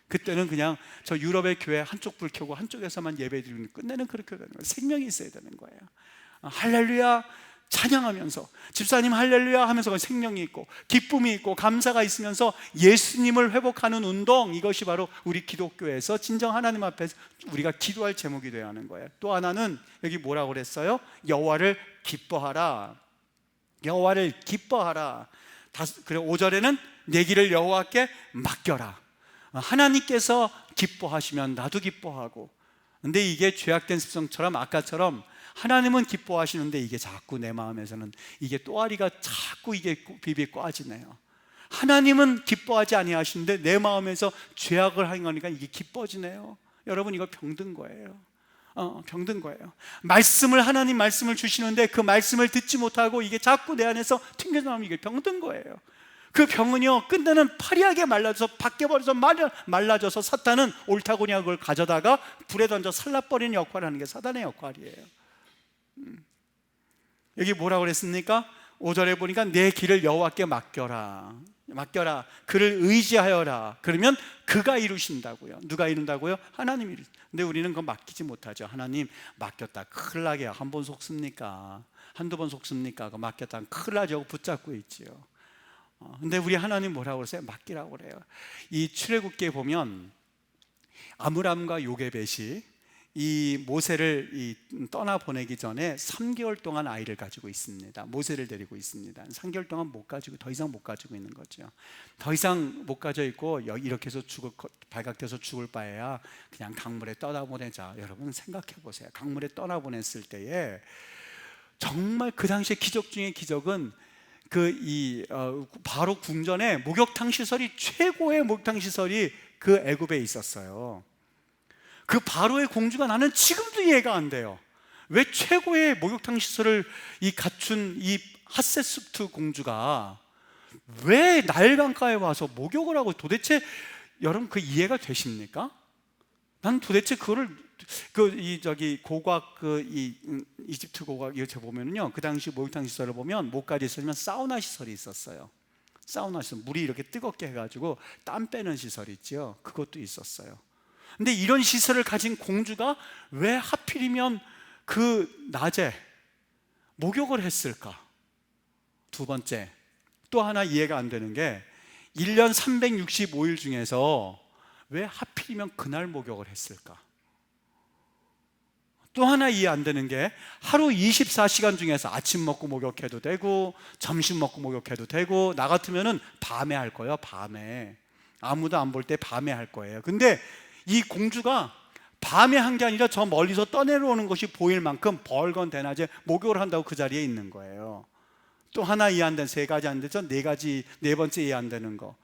그때는 그냥 저 유럽의 교회 한쪽 불 켜고 한쪽에서만 예배드리는, 끝내는 그렇게 되는 거예요. 생명이 있어야 되는 거예요. 할렐루야 찬양하면서, 집사님 할렐루야 하면서 생명이 있고 기쁨이 있고 감사가 있으면서 예수님을 회복하는 운동, 이것이 바로 우리 기독교에서 진정 하나님 앞에서 우리가 기도할 제목이 되어야 하는 거예요. 또 하나는 여기 뭐라고 그랬어요? 여호와를 기뻐하라. 여호와를 기뻐하라. 그리고 5절에는 내 길을 여호와께 맡겨라. 하나님께서 기뻐하시면 나도 기뻐하고. 근데 이게 죄악된 습성처럼 아까처럼 하나님은 기뻐하시는데 이게 자꾸 내 마음에서는 이게 또아리가 자꾸 이게 비비 꽈지네요. 하나님은 기뻐하지 아니하시는데 내 마음에서 죄악을 하는 거니까 이게 기뻐지네요. 여러분, 이거 병든 거예요. 병든 거예요. 하나님 말씀을 주시는데 그 말씀을 듣지 못하고 이게 자꾸 내 안에서 튕겨나오면 이게 병든 거예요. 그 병은요, 끝내는 파리하게 말라져서 밖에버려서 말라져서 사탄은 옳다고냐 그걸 가져다가 불에 던져 살라버리는 역할을 하는 게 사단의 역할이에요. 여기 뭐라고 그랬습니까? 5절에 보니까 내 길을 여호와께 맡겨라. 그를 의지하여라. 그러면 그가 이루신다고요. 누가 이룬다고요? 하나님이 이루신다. 근데 우리는 그거 맡기지 못하죠. 하나님 맡겼다 큰일 나게 한 번 속습니까? 한두 번 속습니까? 그거 맡겼다 큰일 나죠. 붙잡고 있지요. 근데 우리 하나님 뭐라고 그러세요? 맡기라고 그래요. 이 출애굽기에 보면 아므람과 요게벳이 이 모세를 떠나 보내기 전에 3개월 동안 아이를 가지고 있습니다. 모세를 데리고 있습니다. 3개월 동안 더 이상 못 가지고 있는 거죠. 더 이상 못 가져 있고 이렇게 해서 발각돼서 죽을 바에야 그냥 강물에 떠나보내자. 여러분 생각해 보세요. 강물에 떠나보냈을 때에 정말 그 당시에 기적 중에 기적은 바로 궁전에 목욕탕 시설이 최고의 목욕탕 시설이 그 애굽에 있었어요. 그 바로의 공주가 나는 지금도 이해가 안 돼요. 왜 최고의 목욕탕 시설을 갖춘 이 핫세스트 공주가 왜 나일강가에 와서 목욕을 하고 도대체 여러분 그 이해가 되십니까? 난 도대체 그거를 고곽 이집트 고곽 이렇게 보면은요, 그 당시 목욕탕 시설을 보면 목까지 있으면 사우나 시설이 있었어요. 사우나 시설, 물이 이렇게 뜨겁게 해가지고 땀 빼는 시설이 있죠. 그것도 있었어요. 근데 이런 시설을 가진 공주가 왜 하필이면 그 낮에 목욕을 했을까? 두 번째, 또 하나 이해가 안 되는 게 1년 365일 중에서 왜 하필이면 그날 목욕을 했을까? 또 하나 이해 안 되는 게 하루 24시간 중에서 아침 먹고 목욕해도 되고 점심 먹고 목욕해도 되고 나 같으면은 밤에 할 거예요. 밤에 아무도 안 볼 때 밤에 할 거예요. 근데 이 공주가 밤에 한 게 아니라 저 멀리서 떠내려오는 것이 보일 만큼 벌건 대낮에 목욕을 한다고 그 자리에 있는 거예요. 또 하나 이해 안 되는, 세 가지 안 되죠. 네 번째 이해 안 되는 거,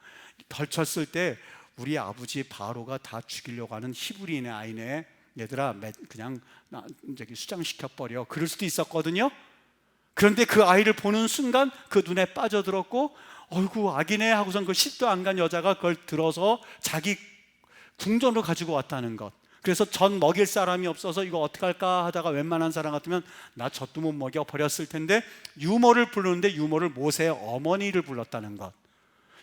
덜쳤을 때 우리 아버지 바로가 다 죽이려고 하는 히브리인의 아이네, 얘들아 그냥 수장시켜 버려, 그럴 수도 있었거든요. 그런데 그 아이를 보는 순간 그 눈에 빠져들었고 어이구 아기네 하고선 그 10도 안 간 여자가 그걸 들어서 자기 궁전으로 가지고 왔다는 것. 그래서 전 먹일 사람이 없어서 이거 어떡할까 하다가 웬만한 사람 같으면 나 젖도 못 먹여 버렸을 텐데 유모를 부르는데 유모를 모세의 어머니를 불렀다는 것.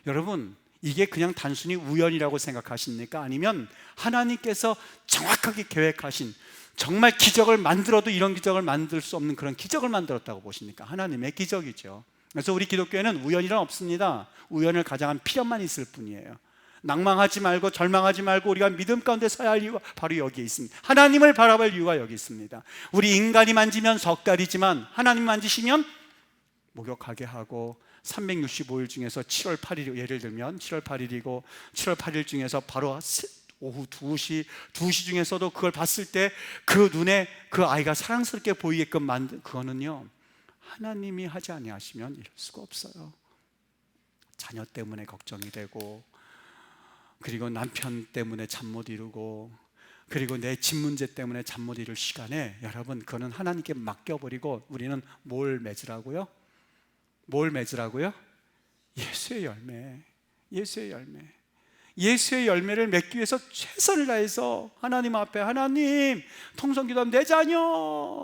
여러분, 이게 그냥 단순히 우연이라고 생각하십니까? 아니면 하나님께서 정확하게 계획하신, 정말 기적을 만들어도 이런 기적을 만들 수 없는 그런 기적을 만들었다고 보십니까? 하나님의 기적이죠. 그래서 우리 기독교에는 우연이란 없습니다. 우연을 가장한 필연만 있을 뿐이에요. 낭망하지 말고 절망하지 말고 우리가 믿음 가운데 서야 할 이유가 바로 여기에 있습니다. 하나님을 바라볼 이유가 여기 있습니다. 우리 인간이 만지면 석달이지만 하나님 만지시면 목욕하게 하고 365일 중에서 7월 8일, 예를 들면 7월 8일이고 7월 8일 중에서 바로 오후 2시 중에서도 그걸 봤을 때 그 눈에 그 아이가 사랑스럽게 보이게끔 만든, 그거는요 하나님이 하지 아니하시면 이럴 수가 없어요. 자녀 때문에 걱정이 되고, 그리고 남편 때문에 잠 못 이루고, 그리고 내 집 문제 때문에 잠 못 이룰 시간에 여러분 그거는 하나님께 맡겨버리고 우리는 뭘 맺으라고요? 뭘 맺으라고요? 예수의 열매. 예수의 열매. 예수의 열매를 맺기 위해서 최선을 다해서 하나님 앞에, 하나님 통성기도하면 내 자녀,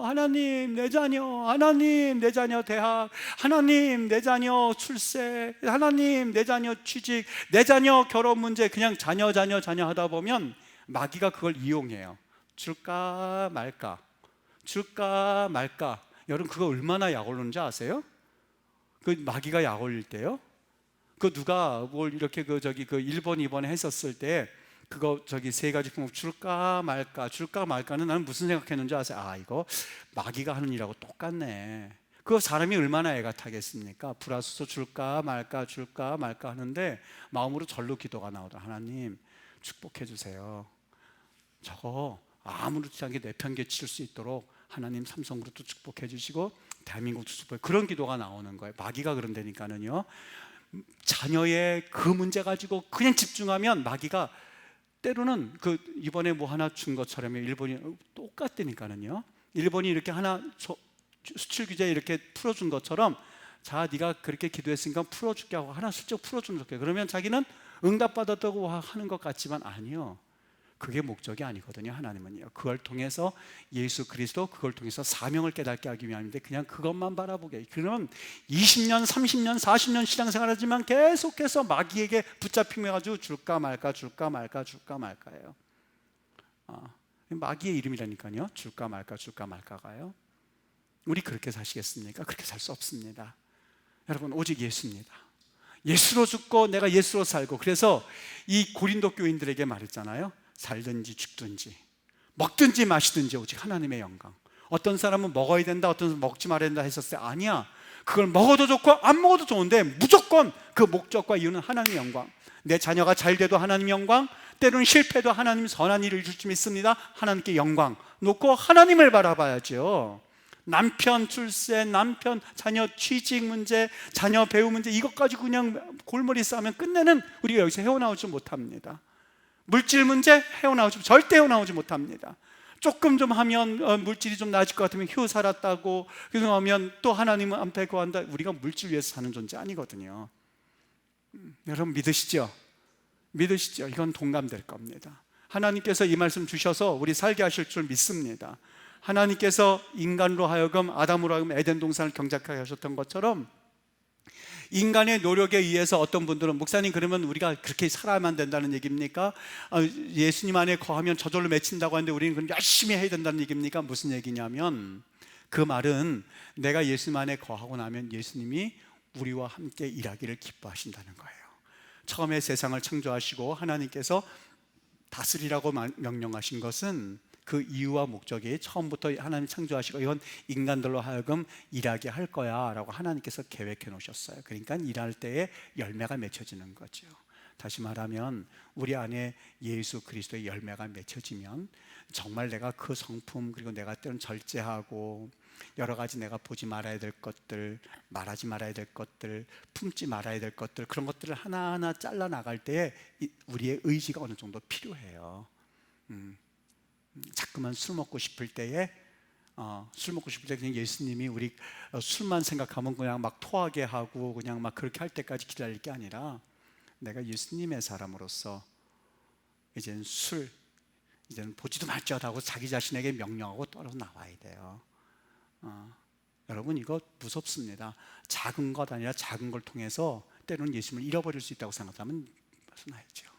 하나님 내 자녀, 하나님 내 자녀 대학, 하나님 내 자녀 출세, 하나님 내 자녀 취직, 내 자녀 결혼 문제, 그냥 자녀 하다 보면 마귀가 그걸 이용해요. 줄까 말까, 줄까 말까. 여러분 그거 얼마나 약 올르는지 아세요? 그 마귀가 약 올릴 때요, 그 누가 뭘 이렇게 그 1번 2번 했었을 때 그거 세 가지 품목 줄까 말까는 나는 무슨 생각했는지 아세요? 아, 이거 마귀가 하는 일하고 똑같네. 그거 사람이 얼마나 애가 타겠습니까? 불화수소 줄까 말까 줄까 말까 하는데 마음으로 절로 기도가 나오더라. 하나님 축복해 주세요. 저거 아무렇지 않게 내팽개칠 수 있도록 하나님 삼성그룹도 축복해 주시고 대한민국도 축복해. 그런 기도가 나오는 거예요. 마귀가 그런다니까는요. 자녀의 그 문제 가지고 그냥 집중하면 마귀가 때로는 그 이번에 뭐 하나 준 것처럼 일본이 똑같다니까는요. 일본이 이렇게 하나 수출 규제 이렇게 풀어준 것처럼 자 네가 그렇게 기도했으니까 풀어줄게 하고 하나 슬쩍 풀어주면 좋겠어. 그러면 자기는 응답받았다고 하는 것 같지만 아니요, 그게 목적이 아니거든요. 하나님은요, 그걸 통해서 예수 그리스도, 그걸 통해서 사명을 깨닫게 하기 위함인데 그냥 그것만 바라보게. 그러면 20년 30년 40년 신앙생활하지만 계속해서 마귀에게 붙잡히며 가지고 줄까 말까 줄까 말까 줄까 말까예요. 마귀의 이름이라니까요. 줄까 말까 줄까 말까가요. 우리 그렇게 사시겠습니까? 그렇게 살 수 없습니다. 여러분, 오직 예수입니다. 예수로 죽고 내가 예수로 살고. 그래서 이 고린도 교인들에게 말했잖아요. 살든지 죽든지 먹든지 마시든지 오직 하나님의 영광. 어떤 사람은 먹어야 된다, 어떤 사람은 먹지 말아야 된다 했었을 때 아니야, 그걸 먹어도 좋고 안 먹어도 좋은데 무조건 그 목적과 이유는 하나님의 영광. 내 자녀가 잘 돼도 하나님 영광, 때로는 실패도 하나님 선한 일을 이룰 줄 믿습니다. 하나님께 영광 놓고 하나님을 바라봐야죠. 남편 출세, 남편 자녀 취직 문제, 자녀 배우 문제, 이것 가지고 그냥 골머리 싸면 끝내는 우리가 여기서 헤어나오지 못합니다. 물질 문제 절대 헤어나오지 못합니다. 조금 좀 하면 물질이 좀 나아질 것 같으면 휴 살았다고, 그래서 하면 또 하나님 앞에 구한다. 우리가 물질 위해서 사는 존재 아니거든요. 여러분 믿으시죠? 믿으시죠? 이건 동감될 겁니다. 하나님께서 이 말씀 주셔서 우리 살게 하실 줄 믿습니다. 하나님께서 인간으로 하여금, 아담으로 하여금 에덴 동산을 경작하게 하셨던 것처럼 인간의 노력에 의해서 어떤 분들은 목사님 그러면 우리가 그렇게 살아야만 된다는 얘기입니까? 예수님 안에 거하면 저절로 맺힌다고 하는데 우리는 그럼 열심히 해야 된다는 얘기입니까? 무슨 얘기냐면 그 말은 내가 예수님 안에 거하고 나면 예수님이 우리와 함께 일하기를 기뻐하신다는 거예요. 처음에 세상을 창조하시고 하나님께서 다스리라고 명령하신 것은 그 이유와 목적이 처음부터 하나님 창조하시고 이건 인간들로 하여금 일하게 할 거야 라고 하나님께서 계획해 놓으셨어요. 그러니까 일할 때에 열매가 맺혀지는 거죠. 다시 말하면 우리 안에 예수 그리스도의 열매가 맺혀지면 정말 내가 그 성품, 그리고 내가 때로는 절제하고 여러 가지 내가 보지 말아야 될 것들, 말하지 말아야 될 것들, 품지 말아야 될 것들, 그런 것들을 하나하나 잘라나갈 때에 우리의 의지가 어느 정도 필요해요. 자꾸만 술 먹고 싶을 때에 그냥 예수님이 우리 술만 생각하면 그냥 막 토하게 하고 그냥 막 그렇게 할 때까지 기다릴 게 아니라 내가 예수님의 사람으로서 이제는 이제는 보지도 말지어다고 자기 자신에게 명령하고 떨어져 나와야 돼요. 여러분 이거 무섭습니다. 작은 것 아니라 작은 걸 통해서 때로는 예수님을 잃어버릴 수 있다고 생각하면 벗어나야죠.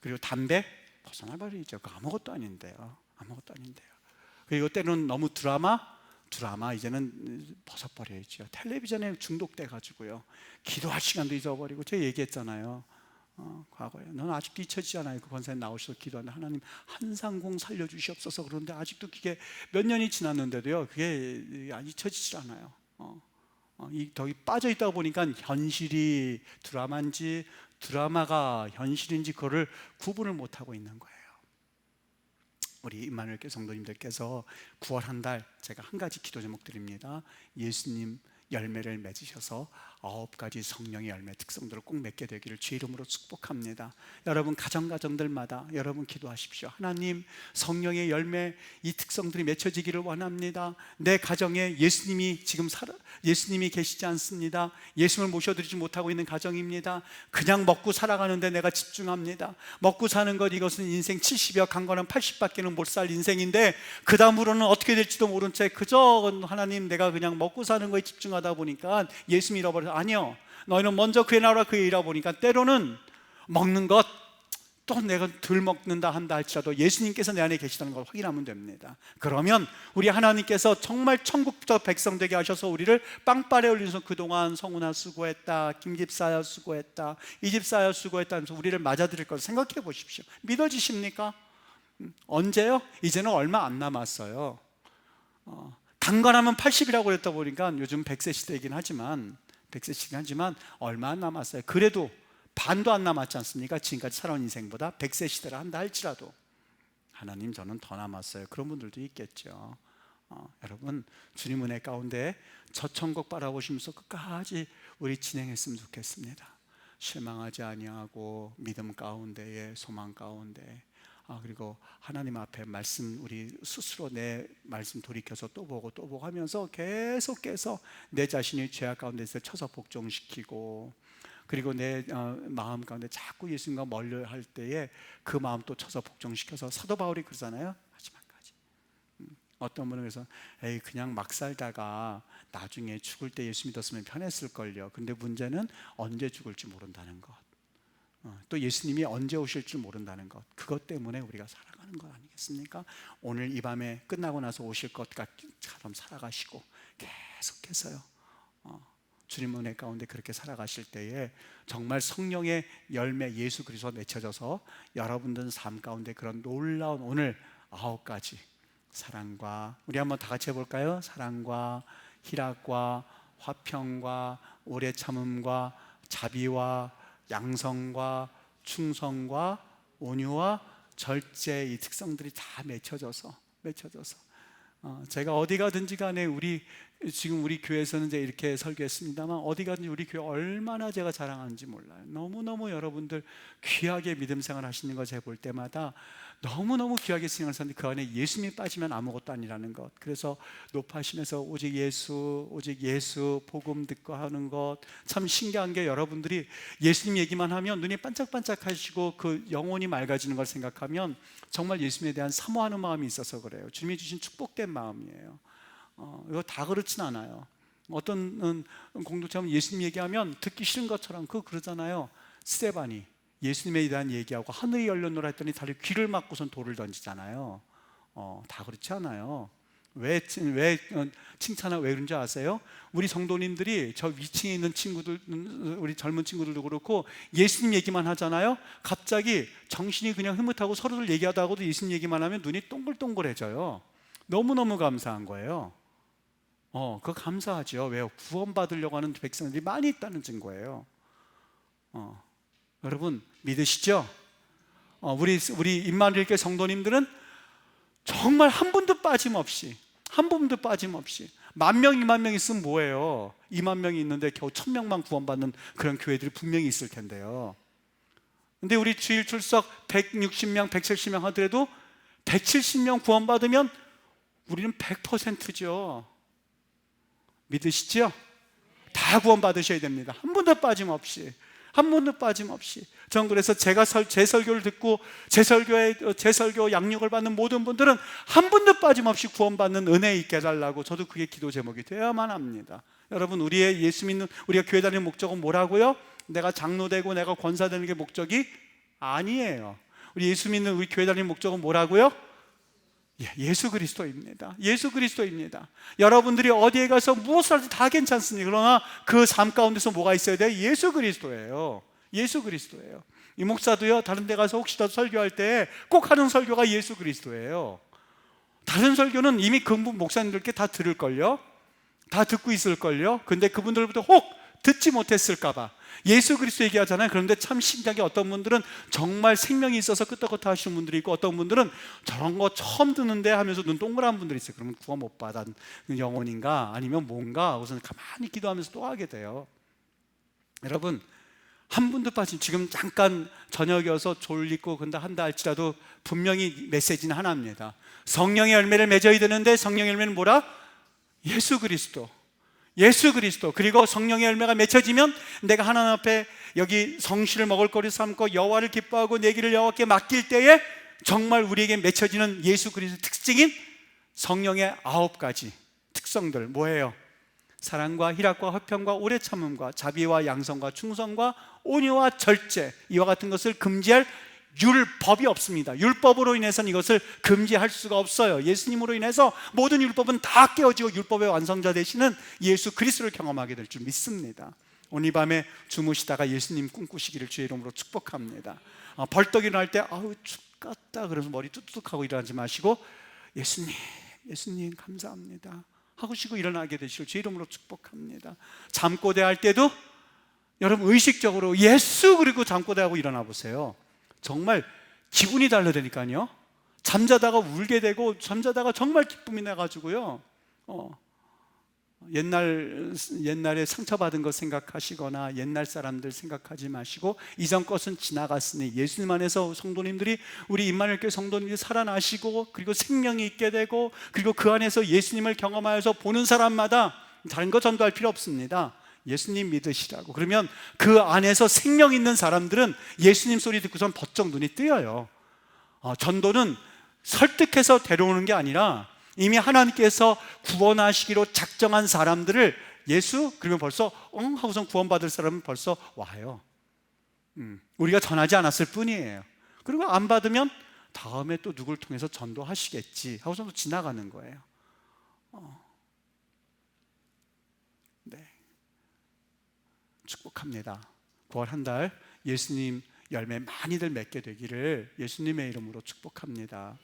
그리고 담배 벗어나버리죠. 아무것도 아닌데요. 그리고 때로는 너무 드라마 이제는 벗어버려야죠. 텔레비전에 중독돼 가지고요, 기도할 시간도 잊어버리고. 제가 얘기했잖아요, 과거에 넌 아직도 잊혀지지 않아요. 그 권사님 나오셔서 기도하는데 하나님 한상공 살려주시옵소서. 그런데 아직도 그게 몇 년이 지났는데도요 그게 잊혀지질 않아요. 더 빠져 있다 보니까 현실이 드라마인지 드라마가 현실인지 그거를 구분을 못하고 있는 거예요. 우리 임마누엘 교회 성도님들께서 9월 한 달 제가 한 가지 기도 제목 드립니다. 예수님 열매를 맺으셔서 9가지 성령의 열매 특성들을 꼭 맺게 되기를 주의 이름으로 축복합니다. 여러분 가정들마다 여러분 기도하십시오. 하나님, 성령의 열매 이 특성들이 맺혀지기를 원합니다. 내 가정에 예수님이 계시지 않습니다. 예수님을 모셔드리지 못하고 있는 가정입니다. 그냥 먹고 살아가는데 내가 집중합니다. 먹고 사는 것, 이것은 인생 70여 간 거는 80밖에는 못 살 인생인데 그 다음으로는 어떻게 될지도 모른 채 그저 하나님 내가 그냥 먹고 사는 거에 집중하다 보니까 예수님 잃어버려서. 아니요, 너희는 먼저 그의 나라와 그의 일하다 보니까 때로는 먹는 것 또 내가 덜 먹는다 한다 할지라도 예수님께서 내 안에 계시다는 걸 확인하면 됩니다. 그러면 우리 하나님께서 정말 천국부터 백성 되게 하셔서 우리를 빵빠레 올리면서 그동안 성훈아 수고했다, 김집사야 수고했다, 이집사야 수고했다 하면서 우리를 맞아들일 걸 생각해 보십시오. 믿어지십니까? 언제요? 이제는 얼마 안 남았어요. 단관하면 80이라고 그랬다 보니까 요즘 100세 시대이긴 하지만 얼마 안 남았어요. 그래도 반도 안 남았지 않습니까? 지금까지 살아온 인생보다 100세 시대를 한다 할지라도 하나님, 저는 더 남았어요. 그런 분들도 있겠죠. 여러분, 주님 은혜 가운데 저 천국 바라보시면서 끝까지 우리 진행했으면 좋겠습니다. 실망하지 아니하고 믿음 가운데에, 소망 가운데, 그리고 하나님 앞에 말씀, 우리 스스로 내 말씀 돌이켜서 또 보고 하면서 계속해서 내 자신이 죄악 가운데서 쳐서 복종시키고, 그리고 내 마음 가운데 자꾸 예수님과 멀리 할 때에 그 마음 또 쳐서 복종시켜서, 사도 바울이 그러잖아요. 마지막까지. 어떤 분은 그래서 에이, 그냥 막 살다가 나중에 죽을 때 예수 믿었으면 편했을걸요. 근데 문제는 언제 죽을지 모른다는 것, 또 예수님이 언제 오실지 모른다는 것, 그것 때문에 우리가 살아가는 것 아니겠습니까? 오늘 이 밤에 끝나고 나서 오실 것처럼 살아가시고 계속해서요, 주님 은혜 가운데 그렇게 살아가실 때에 정말 성령의 열매 예수 그리스도 맺혀져서 여러분들 삶 가운데 그런 놀라운 오늘 9가지 사랑과, 우리 한번 다 같이 해볼까요? 사랑과 희락과 화평과 오래 참음과 자비와 양성과 충성과 온유와 절제, 이 특성들이 다 맺혀져서 제가 어디 가든지 간에 지금 우리 교회에서는 이제 이렇게 설교했습니다만, 어디 가든지 우리 교회 얼마나 제가 자랑하는지 몰라요. 너무너무 여러분들 귀하게 믿음 생활 하시는 거 제가 볼 때마다 너무너무 귀하게 생활을 하는데 그 안에 예수님이 빠지면 아무것도 아니라는 것. 그래서 높아지면서 오직 예수 복음 듣고 하는 것, 참 신기한 게, 여러분들이 예수님 얘기만 하면 눈이 반짝반짝 하시고 그 영혼이 맑아지는 걸 생각하면 정말 예수님에 대한 사모하는 마음이 있어서 그래요. 주님이 주신 축복된 마음이에요. 이거 다 그렇진 않아요. 어떤 공동체는 예수님 얘기하면 듣기 싫은 것처럼 그러잖아요. 스데반이 예수님에 대한 얘기하고 하늘이 열렸노라 했더니 다리 귀를 막고선 돌을 던지잖아요. 다 그렇지 않아요. 왜 칭찬하고 왜 그런지 아세요? 우리 성도님들이 저 위층에 있는 친구들, 우리 젊은 친구들도 그렇고 예수님 얘기만 하잖아요. 갑자기 정신이 그냥 흐뭇하고 서로들 얘기하다가도 예수님 얘기만 하면 눈이 동글동글해져요. 너무너무 감사한 거예요. 그거 감사하죠. 왜요? 구원받으려고 하는 백성들이 많이 있다는 증거예요. 여러분 믿으시죠? 우리 임마누엘교회 성도님들은 정말 한 분도 빠짐없이 10,000명, 20,000명 있으면 뭐예요? 20,000명이 있는데 겨우 1,000명만 구원받는 그런 교회들이 분명히 있을 텐데요. 근데 우리 주일 출석 160명, 170명 하더라도 170명 구원받으면 우리는 100%죠. 믿으시죠? 다 구원받으셔야 됩니다. 한 분도 빠짐없이. 전 그래서 제 설교를 듣고 제 설교 양육을 받는 모든 분들은 한 분도 빠짐없이 구원받는 은혜 있게 해달라고, 저도 그게 기도 제목이 되어야만 합니다. 여러분, 우리의 예수 믿는, 우리가 교회 다니는 목적은 뭐라고요? 내가 장로되고 내가 권사되는 게 목적이 아니에요. 우리 예수 믿는 우리 교회 다니는 목적은 뭐라고요? 예수 그리스도입니다. 여러분들이 어디에 가서 무엇을 해도 다 괜찮습니다. 그러나 그 삶 가운데서 뭐가 있어야 돼요? 예수 그리스도예요. 이 목사도요, 다른 데 가서 혹시라도 설교할 때 꼭 하는 설교가 예수 그리스도예요. 다른 설교는 이미 그 목사님들께 다 들을걸요? 다 듣고 있을걸요? 근데 그분들부터 혹 듣지 못했을까봐 예수 그리스도 얘기하잖아요. 그런데 참 신기하게 어떤 분들은 정말 생명이 있어서 끄떡끄떡 하시는 분들이 있고, 어떤 분들은 저런 거 처음 듣는데 하면서 눈 동그란 분들이 있어요. 그러면 구원 못 받은 영혼인가 아니면 뭔가 우선 가만히 기도하면서 또 하게 돼요. 여러분, 한 분도 빠진, 지금 잠깐 저녁이어서 졸리고 근다 한다 할지라도 분명히 메시지는 하나입니다. 성령의 열매를 맺어야 되는데 성령의 열매는 뭐라? 예수 그리스도. 그리고 성령의 열매가 맺혀지면 내가 하나님 앞에 여기 성실을 먹을 거리 삼고 여호와를 기뻐하고 내 길을 여호와께 맡길 때에 정말 우리에게 맺혀지는 예수 그리스도의 특징인 성령의 9가지 특성들 뭐예요? 사랑과 희락과 화평과 오래 참음과 자비와 양성과 충성과 온유와 절제, 이와 같은 것을 금지할 율법이 없습니다. 율법으로 인해서는 이것을 금지할 수가 없어요. 예수님으로 인해서 모든 율법은 다 깨어지고 율법의 완성자 되시는 예수 그리스도를 경험하게 될 줄 믿습니다. 오늘 밤에 주무시다가 예수님 꿈꾸시기를 주의 이름으로 축복합니다. 벌떡 일어날 때 죽겠다 그래서 머리 뚝뚝하고 일어나지 마시고 예수님 감사합니다. 하시고 일어나게 되시길 주 이름으로 축복합니다. 잠꼬대 할 때도 여러분 의식적으로 예수 그리고 잠꼬대하고 일어나 보세요. 정말 기분이 다르다니까요. 잠자다가 울게 되고 잠자다가 정말 기쁨이 나가지고요. 옛날에 상처받은 것 생각하시거나 옛날 사람들 생각하지 마시고 이전 것은 지나갔으니 예수님 안에서 성도님들이, 우리 임마누엘교회 성도님들이 살아나시고 그리고 생명이 있게 되고 그리고 그 안에서 예수님을 경험하여서 보는 사람마다 다른 거 전도할 필요 없습니다. 예수님 믿으시라고. 그러면 그 안에서 생명 있는 사람들은 예수님 소리 듣고선 번쩍 눈이 뜨여요. 전도는 설득해서 데려오는 게 아니라 이미 하나님께서 구원하시기로 작정한 사람들을 예수 그러면 벌써 하고선 구원받을 사람은 벌써 와요. 우리가 전하지 않았을 뿐이에요. 그리고 안 받으면 다음에 또 누굴 통해서 전도하시겠지 하고서 또 지나가는 거예요. 네, 축복합니다. 9월 한 달 예수님 열매 많이들 맺게 되기를 예수님의 이름으로 축복합니다.